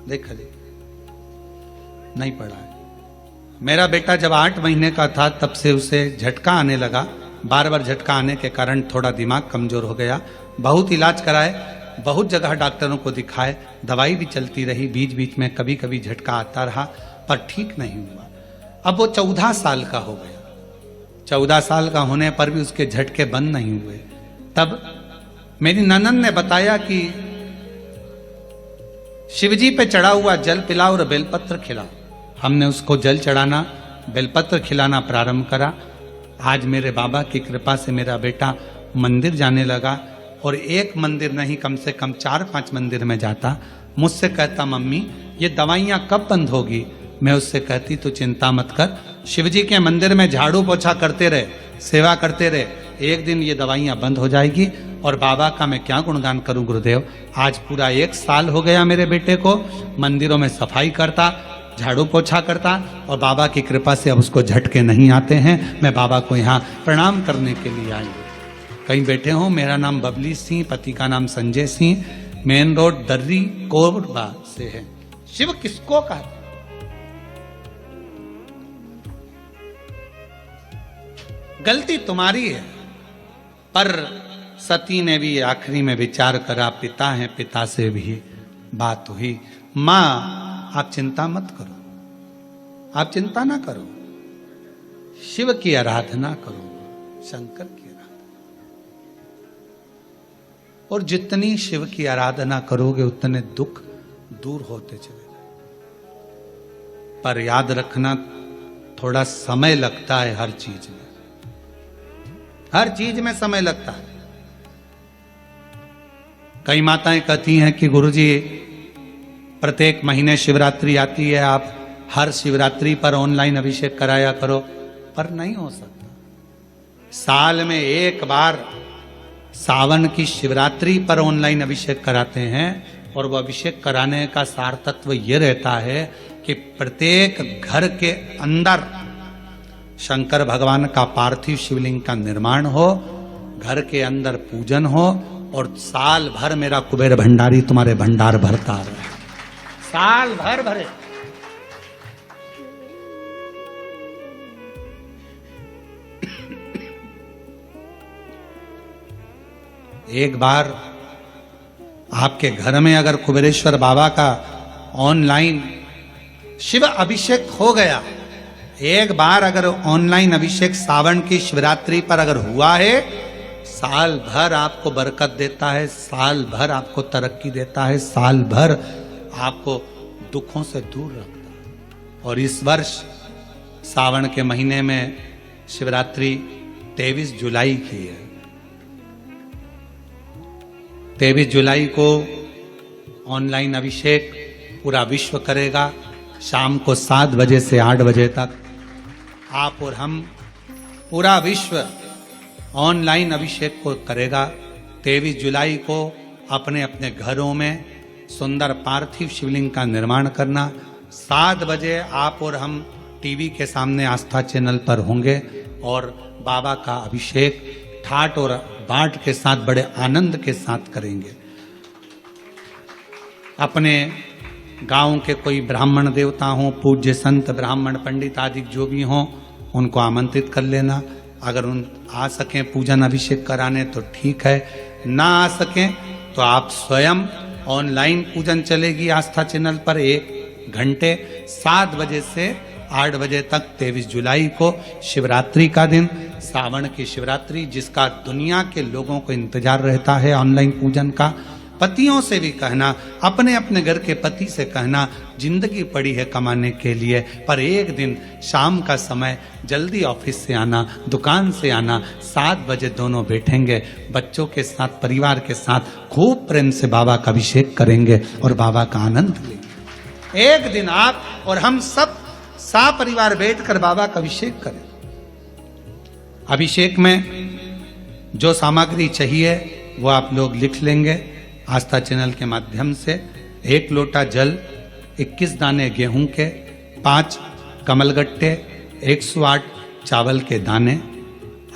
देखा जी, नहीं पढ़ा है। मेरा बेटा जब 8 महीने का था तब से उसे झटका आने लगा, बार बार झटका आने के कारण थोड़ा दिमाग कमजोर हो गया। बहुत इलाज कराए, बहुत जगह डॉक्टरों को दिखाए, दवाई भी चलती रही, बीच बीच में कभी कभी झटका आता रहा, पर ठीक नहीं हुआ। अब वो 14 साल का हो गया, 14 साल का होने पर भी उसके झटके बंद नहीं हुए। तब मेरी ननद ने बताया कि शिवजी पे चढ़ा हुआ जल पिलाओ और बेलपत्र खिलाओ। हमने उसको जल चढ़ाना, बेलपत्र खिलाना प्रारंभ करा। आज मेरे बाबा की कृपा से मेरा बेटा मंदिर जाने लगा, और एक मंदिर नहीं, कम से कम 4-5 मंदिर में जाता। मुझसे कहता, मम्मी ये दवाइयाँ कब बंद होगी? मैं उससे कहती, तो चिंता मत कर, शिवजी के मंदिर में झाड़ू पोछा करते रहे, सेवा करते रहे, एक दिन ये दवाइयाँ बंद हो जाएगी। और बाबा का मैं क्या गुणगान करूं गुरुदेव, आज पूरा 1 साल हो गया मेरे बेटे को, मंदिरों में सफाई करता, झाड़ू पोछा करता, और बाबा की कृपा से अब उसको झटके नहीं आते हैं। मैं बाबा को यहाँ प्रणाम करने के लिए आई हूँ। कहीं बैठे हो, मेरा नाम बबली सिंह, पति का नाम संजय सिंह, मेन रोड दर्री कोरबा से है। शिव किसको कहते? गलती तुम्हारी है, पर सती ने भी आखिरी में विचार करा, पिता है, पिता से भी बात हुई। मां आप चिंता मत करो, आप चिंता ना करो, शिव की आराधना करो, शंकर की आराधना, और जितनी शिव की आराधना करोगे उतने दुख दूर होते चले जाए। पर याद रखना, थोड़ा समय लगता है हर चीज में, हर चीज में समय लगता है। कई माताएं कहती हैं कि गुरुजी प्रत्येक महीने शिवरात्रि आती है, आप हर शिवरात्रि पर ऑनलाइन अभिषेक कराया करो, पर नहीं हो सकता। साल में एक बार सावन की शिवरात्रि पर ऑनलाइन अभिषेक कराते हैं, और वह अभिषेक कराने का सार तत्व ये रहता है कि प्रत्येक घर के अंदर शंकर भगवान का पार्थिव शिवलिंग का निर्माण हो, घर के अंदर पूजन हो, और साल भर मेरा कुबेर भंडारी तुम्हारे भंडार भरता रहे, साल भर भरे। एक बार आपके घर में अगर कुबेरेश्वर बाबा का ऑनलाइन शिव अभिषेक हो गया, एक बार अगर ऑनलाइन अभिषेक सावन की शिवरात्रि पर अगर हुआ है, साल भर आपको बरकत देता है, साल भर आपको तरक्की देता है, साल भर आपको दुखों से दूर रखता है। और इस वर्ष सावन के महीने में शिवरात्रि 23 जुलाई की है। 23 जुलाई को ऑनलाइन अभिषेक पूरा विश्व करेगा। शाम को 7 बजे से 8 बजे तक आप और हम, पूरा विश्व ऑनलाइन अभिषेक को करेगा। 23 जुलाई को अपने अपने घरों में सुंदर पार्थिव शिवलिंग का निर्माण करना। 7 बजे आप और हम टीवी के सामने आस्था चैनल पर होंगे और बाबा का अभिषेक ठाट और बाट के साथ बड़े आनंद के साथ करेंगे। अपने गांव के कोई ब्राह्मण देवता हों, पूज्य संत ब्राह्मण पंडित आदि जो भी हों, उनको आमंत्रित कर लेना। अगर उन आ सकें पूजन अभिषेक कराने तो ठीक है, ना आ सकें तो आप स्वयं, ऑनलाइन पूजन चलेगी आस्था चैनल पर 1 घंटे 7 बजे से 8 बजे तक। 23 जुलाई को शिवरात्रि का दिन, सावन की शिवरात्रि, जिसका दुनिया के लोगों को इंतजार रहता है ऑनलाइन पूजन का। पतियों से भी कहना, अपने अपने घर के पति से कहना, जिंदगी पड़ी है कमाने के लिए, पर एक दिन शाम का समय जल्दी ऑफिस से आना, दुकान से आना, 7 बजे दोनों बैठेंगे, बच्चों के साथ, परिवार के साथ खूब प्रेम से बाबा का अभिषेक करेंगे और बाबा का आनंद लेंगे। एक दिन आप और हम सब परिवार बैठकर बाबा का अभिषेक करें। अभिषेक में जो सामग्री चाहिए वो आप लोग लिख लेंगे आस्था चैनल के माध्यम से। 1 लोटा जल, 21 दाने गेहूं के, 5 कमलगट्टे, 108 चावल के दाने,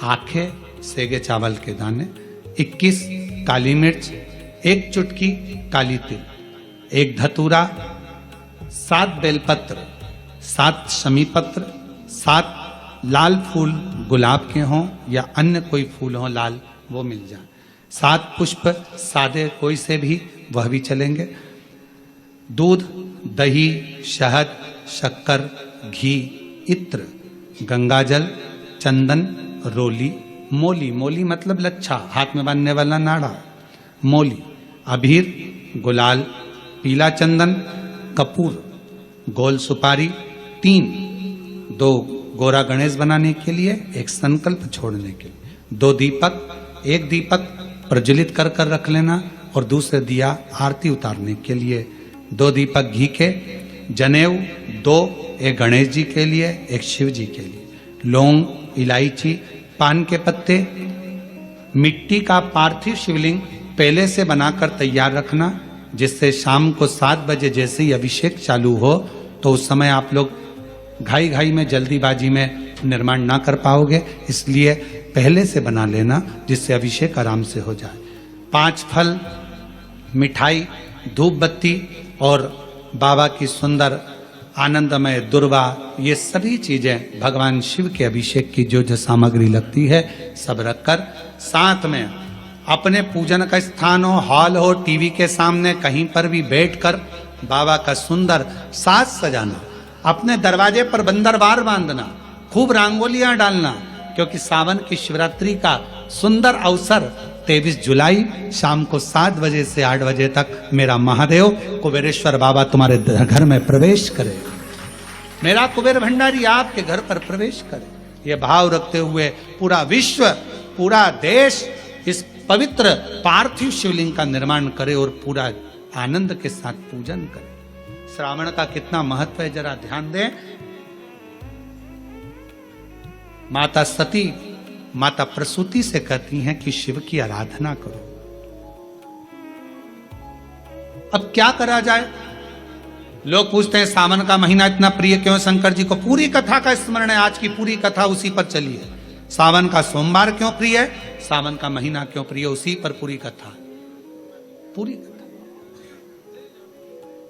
आखे सेगे चावल के दाने, 21 काली मिर्च, 1 चुटकी काली तिल, 1 धतूरा, 7 बेलपत्र, 7 शमी पत्र, 7 लाल फूल गुलाब के हों या अन्य कोई फूल हो लाल, वो मिल जाए, 7 पुष्प सादे कोई से भी, वह भी चलेंगे। दूध, दही, शहद, शक्कर, घी, इत्र, गंगाजल, चंदन, रोली, मोली, मोली मतलब लच्छा, हाथ में बांधने वाला नाड़ा, मोली, अबीर, गुलाल, पीला चंदन, कपूर, गोल सुपारी, 3, 2 गोरा गणेश बनाने के लिए, 1 संकल्प छोड़ने के लिए, 2 दीपक, 1 दीपक प्रज्वलित कर कर रख लेना और दूसरे दिया आरती उतारने के लिए, 2 दीपक घी के, जनेऊ 2, 1 गणेश जी के लिए, 1 शिव जी के लिए, लौंग, इलायची, पान के पत्ते, मिट्टी का पार्थिव शिवलिंग पहले से बनाकर तैयार रखना, जिससे शाम को 7 बजे जैसे ही अभिषेक चालू हो तो उस समय आप लोग घाई घाई में, जल्दीबाजी में निर्माण ना कर पाओगे, इसलिए पहले से बना लेना जिससे अभिषेक आराम से हो जाए। 5 फल, मिठाई, धूप बत्ती और बाबा की सुंदर आनंदमय दुर्वा, ये सभी चीजें भगवान शिव के अभिषेक की जो जो सामग्री लगती है सब रखकर, साथ में अपने पूजन का स्थान हो, हॉल हो, टीवी के सामने कहीं पर भी बैठकर बाबा का सुंदर साज सजाना, अपने दरवाजे पर बंदरवार बांधना, खूब रंगोलियां डालना, क्योंकि सावन की शिवरात्रि का सुंदर अवसर 23 जुलाई शाम को 7 बजे से 8 बजे तक मेरा महादेव कुबेरेश्वर बाबा तुम्हारे घर में प्रवेश करे, मेरा कुबेर भंडारी आपके घर पर प्रवेश करे। ये भाव रखते हुए पूरा विश्व, पूरा देश इस पवित्र पार्थिव शिवलिंग का निर्माण करे और पूरा आनंद के साथ पूजन करे। श्रावण का कितना महत्व है जरा ध्यान दें। माता सती, माता प्रसूति से कहती हैं कि शिव की आराधना करो। अब क्या करा जाए? लोग पूछते हैं सावन का महीना इतना प्रिय क्यों शंकर जी को? पूरी कथा का स्मरण है, आज की पूरी कथा उसी पर चली है। सावन का सोमवार क्यों प्रिय है, सावन का महीना क्यों प्रिय, उसी पर पूरी कथा, पूरी कथा।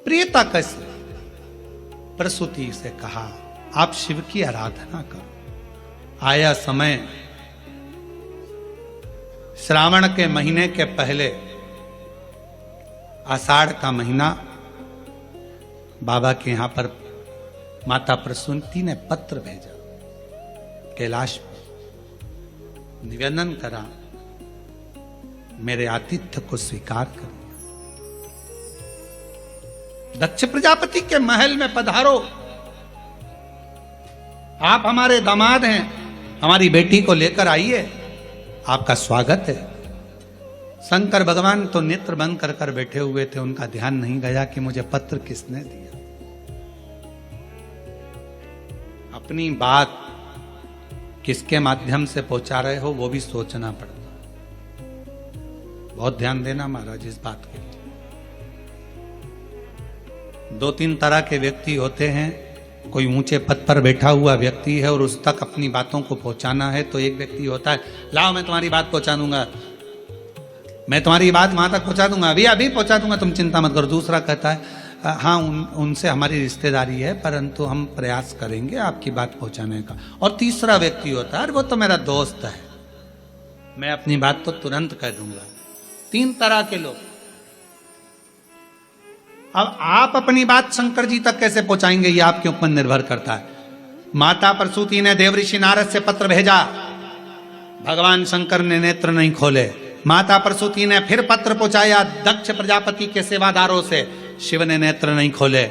प्रियता कैसे? प्रसूति से कहा आप शिव की आराधना करो। आया समय श्रावण के महीने के पहले आषाढ़ का महीना बाबा के यहां पर माता प्रसूति ने पत्र भेजा, कैलाश पर निवेदन करा, मेरे आतिथ्य को स्वीकार करिए। दक्ष प्रजापति के महल में पधारो, आप हमारे दामाद हैं, हमारी बेटी को लेकर आइए, आपका स्वागत है। शंकर भगवान तो नेत्र बंद कर कर बैठे हुए थे, उनका ध्यान नहीं गया कि मुझे पत्र किसने दिया। अपनी बात किसके माध्यम से पहुंचा रहे हो वो भी सोचना पड़ता है। बहुत ध्यान देना महाराज इस बात के लिए। 2-3 तरह के व्यक्ति होते हैं। कोई ऊंचे पद पर बैठा हुआ व्यक्ति है और उस तक अपनी बातों को पहुंचाना है, तो एक व्यक्ति होता है, लाओ मैं तुम्हारी बात पहुंचा दूंगा, मैं तुम्हारी बात वहां तक पहुंचा दूंगा, अभी पहुंचा दूंगा, तुम चिंता मत करो। दूसरा कहता है, हाँ उनसे हमारी रिश्तेदारी है, परंतु हम प्रयास करेंगे आपकी बात पहुंचाने का। और तीसरा व्यक्ति होता है, वो तो मेरा दोस्त है, मैं अपनी बात तो तुरंत कह दूंगा। 3 तरह के लोग। अब आप अपनी बात शंकर जी तक कैसे पहुंचाएंगे, ये आपके ऊपर निर्भर करता है। माता प्रसूति ने देवऋषि नारद से पत्र भेजा, भगवान शंकर ने नेत्र नहीं खोले। माता प्रसूति ने फिर पत्र पहुंचाया दक्ष प्रजापति के सेवादारों से, शिव ने नेत्र नहीं खोले।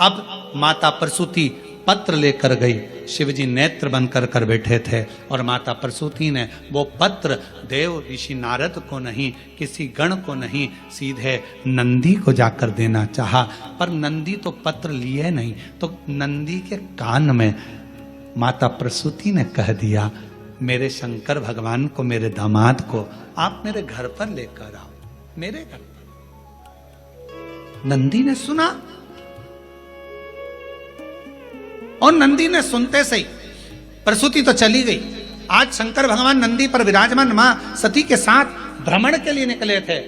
अब माता प्रसूति पत्र लेकर गई, शिव जी नेत्र बंद कर कर बैठे थे और माता प्रसूति ने वो पत्र देव ऋषि नारद को नहीं, किसी गण को नहीं, सीधे नंदी को जाकर देना चाहा। पर नंदी तो पत्र लिए नहीं, तो नंदी के कान में माता प्रसूति ने कह दिया, मेरे शंकर भगवान को, मेरे दामाद को आप मेरे घर पर लेकर आओ, मेरे घर पर। नंदी ने सुना और नंदी ने सुनते सही प्रसूति तो चली गई। आज शंकर भगवान नंदी पर विराजमान मां सती के साथ भ्रमण के लिए निकले थे,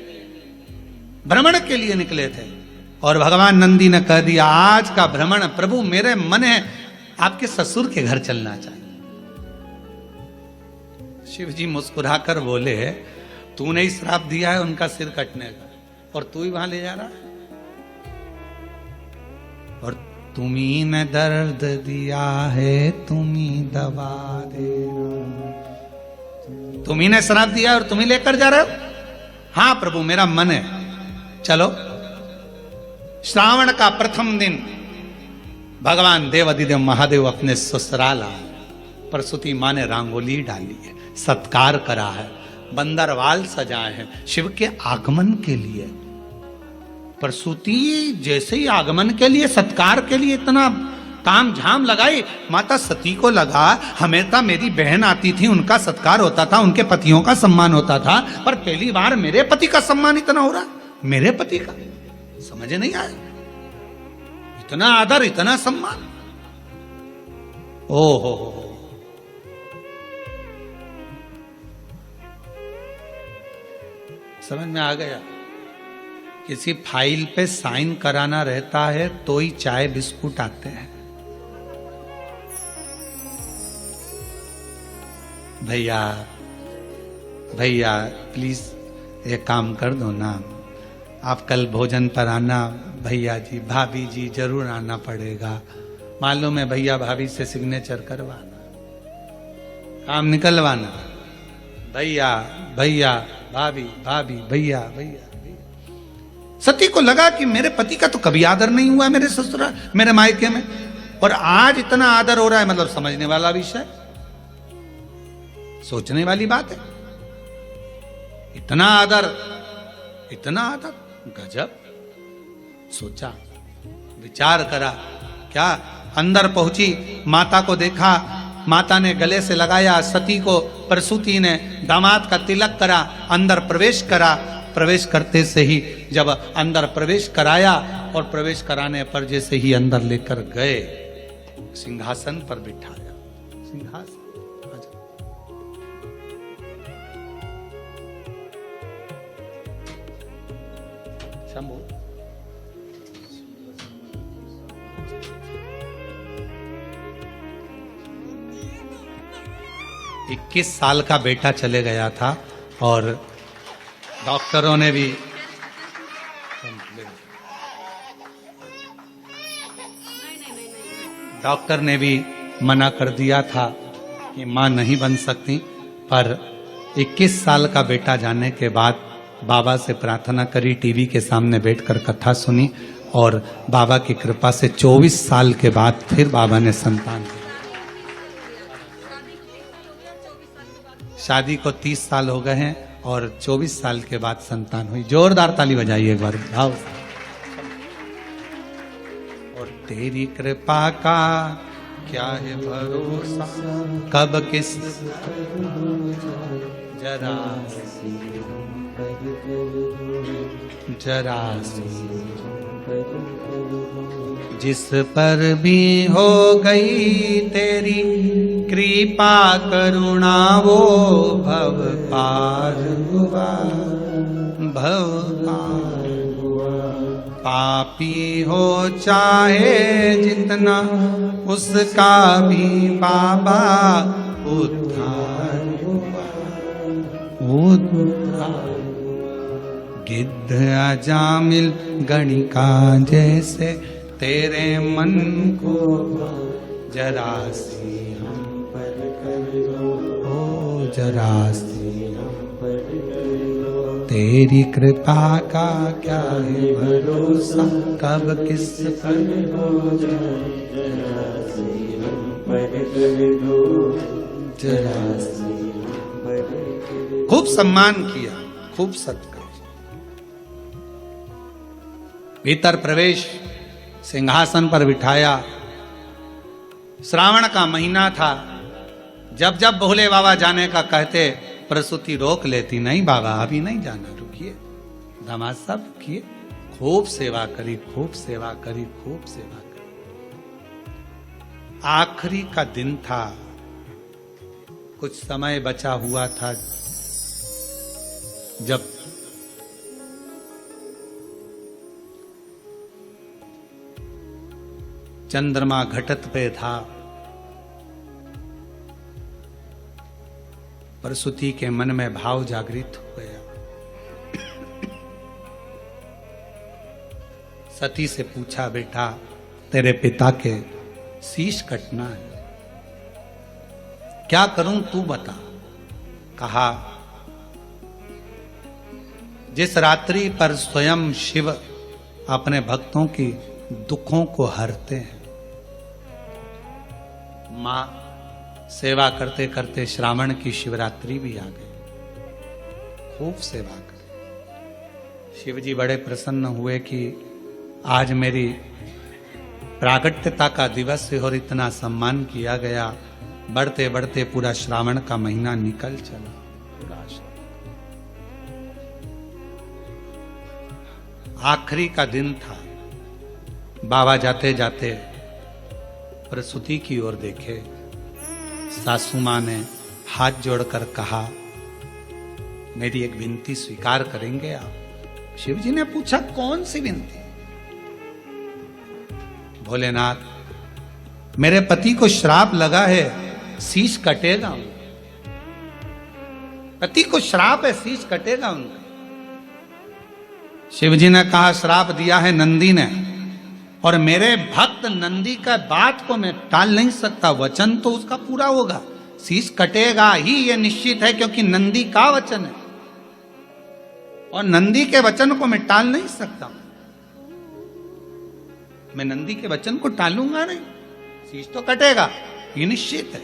भ्रमण के लिए निकले थे। और भगवान नंदी ने कह दिया, आज का भ्रमण प्रभु मेरे मन है आपके ससुर के घर चलना चाहिए। शिव जी मुस्कुराकर बोले, तूने ही श्राप दिया है उनका सिर कटने का, और तू ही वहां ले जा रहा है। और तुम्ही ने दर्द दिया है, तुम्ही दवा देना, तुम्ही ने श्राप दिया और तुम्ही लेकर जा रहे हो। हाँ प्रभु मेरा मन है, चलो। श्रावण का प्रथम दिन भगवान देवाधिदेव महादेव अपने ससुराल आए। प्रसूति मां ने रंगोली डाली है, सत्कार करा है, बंदरवाल सजाए हैं शिव के आगमन के लिए। प्रसूति जैसे ही आगमन के लिए, सत्कार के लिए इतना ताम झाम लगाई, माता सती को लगा हमेशा मेरी बहन आती थी, उनका सत्कार होता था, उनके पतियों का सम्मान होता था, पर पहली बार मेरे पति का सम्मान इतना हो रहा, मेरे पति का समझ नहीं आया। इतना आदर, इतना सम्मान, ओ हो। समझ में आ गया। किसी फाइल पे साइन कराना रहता है तो ही चाय बिस्कुट आते हैं। भैया भैया प्लीज ये काम कर दो ना, आप कल भोजन पर आना। भैया जी भाभी जी जरूर आना पड़ेगा, मालूम है भैया भाभी से सिग्नेचर करवाना, काम निकलवाना। भैया भैया भाभी भाभी भैया भैया। सती को लगा कि मेरे पति का तो कभी आदर नहीं हुआ मेरे ससुराल, मेरे मायके में, और आज इतना आदर हो रहा है, मतलब समझने वाला विषय, सोचने वाली बात है। इतना आदर, इतना आदर, गजब। सोचा, विचार करा, क्या अंदर पहुंची, माता को देखा, माता ने गले से लगाया, सती को प्रसूति ने दामाद का तिलक करा, अंदर प्रवेश करा। प्रवेश करते से ही जब अंदर प्रवेश कराया और प्रवेश कराने पर जैसे ही अंदर लेकर गए, सिंहासन पर बिठाया। सिंहासन शंभू 21 साल का बेटा चले गया था और डॉक्टरों ने भी डॉक्टर ने भी मना कर दिया था कि मां नहीं बन सकती, पर 21 साल का बेटा जाने के बाद बाबा से प्रार्थना करी, टीवी के सामने बैठकर कथा सुनी और बाबा की कृपा से 24 साल के बाद फिर बाबा ने संतान दी। शादी को 30 साल हो गए हैं और 24 साल के बाद संतान हुई। जोरदार ताली बजाइए एक बार भाव। और तेरी कृपा का क्या है भरोसा, कब किस जरा जरा जिस पर भी हो गई तेरी कृपा करुणा वो भव पार हुआ, भव पार हुआ। पापी हो चाहे जितना उसका भी बाबा उद्धार हुआ, उद्धार। गिद्ध अजामिल गणिका जैसे तेरे मन को जरा सी हम पर कर दो, ओ जरा सी हम पर कर दो। तेरी कृपा का क्या है भरोसा, कब किस पर हो जाए, जरा सी हम पर कर दो, जरा सी हम पर कर दो। खूब सम्मान किया, खूब सत्कार। भीतर प्रवेश, सिंहासन पर बिठाया। श्रावण का महीना था। जब जब भोले बाबा जाने का कहते, प्रसूति रोक लेती, नहीं बाबा अभी नहीं जाना, रुकिए। दामाद साहब किए, खूब सेवा करी, खूब सेवा करी, खूब सेवा करी। आखिरी का दिन था, कुछ समय बचा हुआ था। जब चंद्रमा घटत पे था, प्रसूति के मन में भाव जागृत हो गया। सती से पूछा, बेटा तेरे पिता के शीश कटना है, क्या करूं तू बता। कहा, जिस रात्रि पर स्वयं शिव अपने भक्तों की दुखों को हरते हैं, मां सेवा करते करते श्रावण की शिवरात्रि भी आ गई। खूब सेवा करी। शिव जी बड़े प्रसन्न हुए कि आज मेरी प्रागट्यता का दिवस है और इतना सम्मान किया गया। बढ़ते बढ़ते पूरा श्रावण का महीना निकल चला। आखिरी का दिन था। बाबा जाते जाते प्रसूति की ओर देखे। सासू मां ने हाथ जोड़कर कहा, मेरी एक विनती स्वीकार करेंगे आप। शिव जी ने पूछा, कौन सी विनती। भोलेनाथ, मेरे पति को श्राप लगा है, शीश कटेगा। पति को श्राप है, शीश कटेगा उनका। शिव जी ने कहा, श्राप दिया है नंदी ने, और मेरे भक्त नंदी का बात को मैं टाल नहीं सकता। वचन तो उसका पूरा होगा, शीश कटेगा ही, यह निश्चित है, क्योंकि नंदी का वचन है और नंदी के वचन को मैं टाल नहीं सकता। मैं नंदी के वचन को टालूंगा नहीं, शीश तो कटेगा, ये निश्चित है।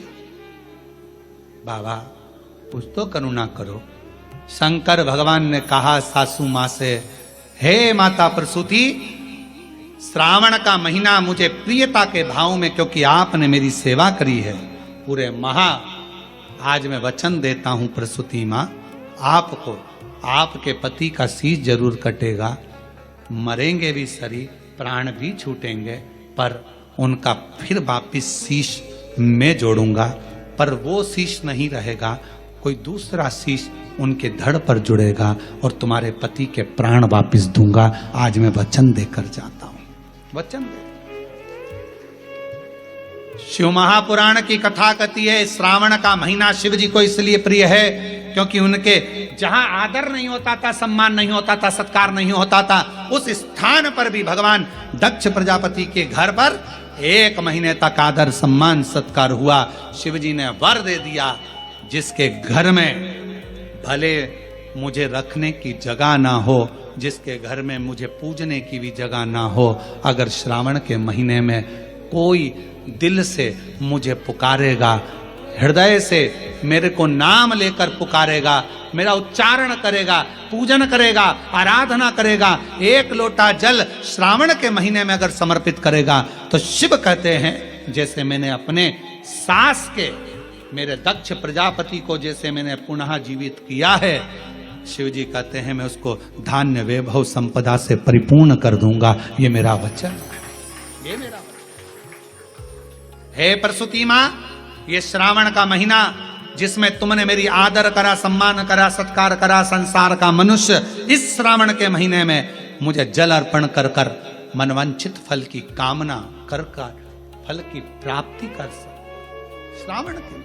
बाबा कुछ तो करुणा करो। शंकर भगवान ने कहा सासू मां से, हे माता प्रसूति, श्रावण का महीना मुझे प्रियता के भाव में, क्योंकि आपने मेरी सेवा करी है पूरे आज मैं वचन देता हूं प्रसूति मां, आपको आपके पति का शीश जरूर कटेगा। मरेंगे भी शरीर, प्राण भी छूटेंगे, पर उनका फिर वापिस शीश मैं जोड़ूंगा। पर वो शीश नहीं रहेगा, कोई दूसरा शीश उनके धड़ पर जुड़ेगा और तुम्हारे पति के प्राण वापिस दूंगा। आज मैं वचन देकर जाता हूं, वचन दे। शिव महापुराण की कथा कहती है, श्रावण का महीना शिव जी को इसलिए प्रिय है क्योंकि उनके जहां आदर नहीं होता था, सम्मान नहीं होता था, सत्कार नहीं होता था, उस स्थान पर भी भगवान दक्ष प्रजापति के घर पर 1 महीने तक आदर सम्मान सत्कार हुआ। शिव जी ने वर दे दिया, जिसके घर में भले मुझे रखने की जगह ना हो, जिसके घर में मुझे पूजने की भी जगह ना हो, अगर श्रावण के महीने में कोई दिल से मुझे पुकारेगा, हृदय से मेरे को नाम लेकर पुकारेगा, मेरा उच्चारण करेगा, पूजन करेगा, आराधना करेगा, 1 लोटा जल श्रावण के महीने में अगर समर्पित करेगा, तो शिव कहते हैं जैसे मैंने अपने सास के, मेरे दक्ष प्रजापति को जैसे मैंने पुनः जीवित किया है, शिव जी कहते हैं मैं उसको धान्य वैभव संपदा से परिपूर्ण कर दूंगा। ये मेरा वचन है, ये मेरा वचन है। प्रसूति मां, ये श्रावण का महीना जिसमें तुमने मेरी आदर करा, सम्मान करा, सत्कार करा, संसार का मनुष्य इस श्रावण के महीने में मुझे जल अर्पण कर कर मनवांछित फल की कामना कर कर फल की प्राप्ति कर सके। श्रावण के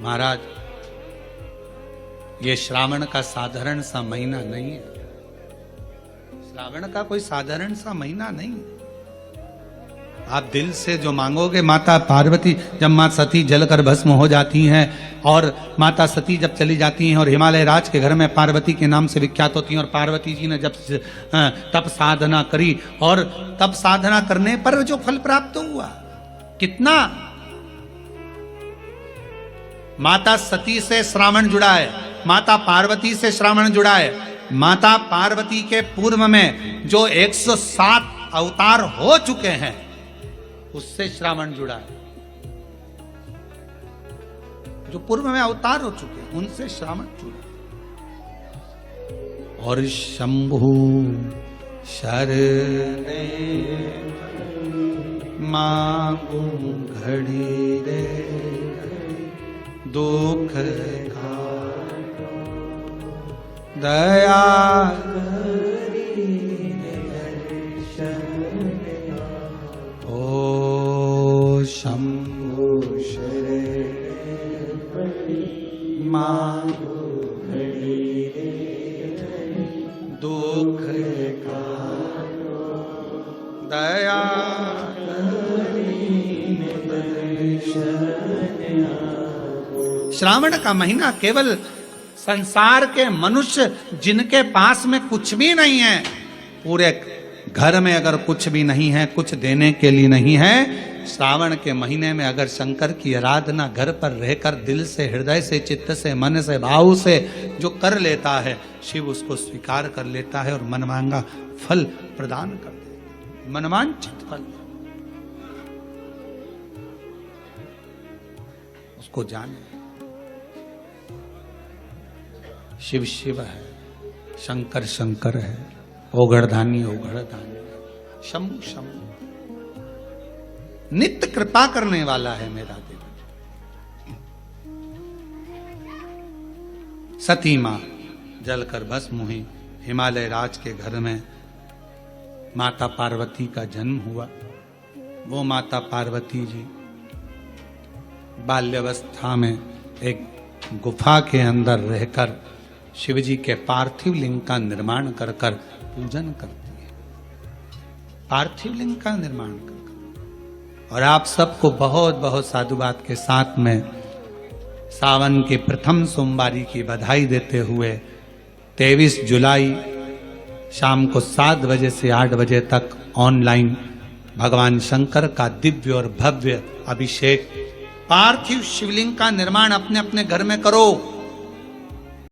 महाराज, ये श्रावण का साधारण सा महीना नहीं है। श्रावण का कोई साधारण सा महीना नहीं है। आप दिल से जो मांगोगे, माता पार्वती जब मां सती जलकर भस्म हो जाती हैं और माता सती जब चली जाती हैं और हिमालय राज के घर में पार्वती के नाम से विख्यात होती हैं, और पार्वती जी ने जब तप साधना करी और तप साधना करने पर जो फल प्राप्त हुआ, कितना माता सती से श्रावण जुड़ा है, माता पार्वती से श्रावण जुड़ा है। माता पार्वती के पूर्व में जो 107 अवतार हो चुके हैं उससे श्रावण जुड़ा है। जो पूर्व में अवतार हो चुके हैं उनसे श्रावण जुड़ा है। और शंभु शरणे मांगू घड़ी रे दुख दया ओ शंभु मांगो दुख दया श्रावण का महीना केवल संसार के मनुष्य जिनके पास में कुछ भी नहीं है, पूरे घर में अगर कुछ भी नहीं है, कुछ देने के लिए नहीं है, श्रावण के महीने में अगर शंकर की आराधना घर पर रहकर दिल से, हृदय से, चित्त से, मन से, भाव से जो कर लेता है, शिव उसको स्वीकार कर लेता है और मनमांगा फल प्रदान कर देता है, मनवांछित फल। उसको जाने शिव शिव है, शंकर शंकर है, ओगड़धानी ओगड़धानी, शंभु शंभु, नित्य कृपा करने वाला है मेरा देव। सती मां जलकर भस्म हुई। हिमालय राज के घर में माता पार्वती का जन्म हुआ। वो माता पार्वती जी बाल्यावस्था में एक गुफा के अंदर रहकर शिव जी के पार्थिव लिंग का निर्माण कर कर पूजन करती है, पार्थिव लिंग का निर्माण कर। और आप सबको बहुत बहुत साधुवाद के साथ में सावन के प्रथम सोमवारी की बधाई देते हुए 23 जुलाई शाम को 7 बजे से 8 बजे तक ऑनलाइन भगवान शंकर का दिव्य और भव्य अभिषेक, पार्थिव शिवलिंग का निर्माण अपने अपने घर में करो।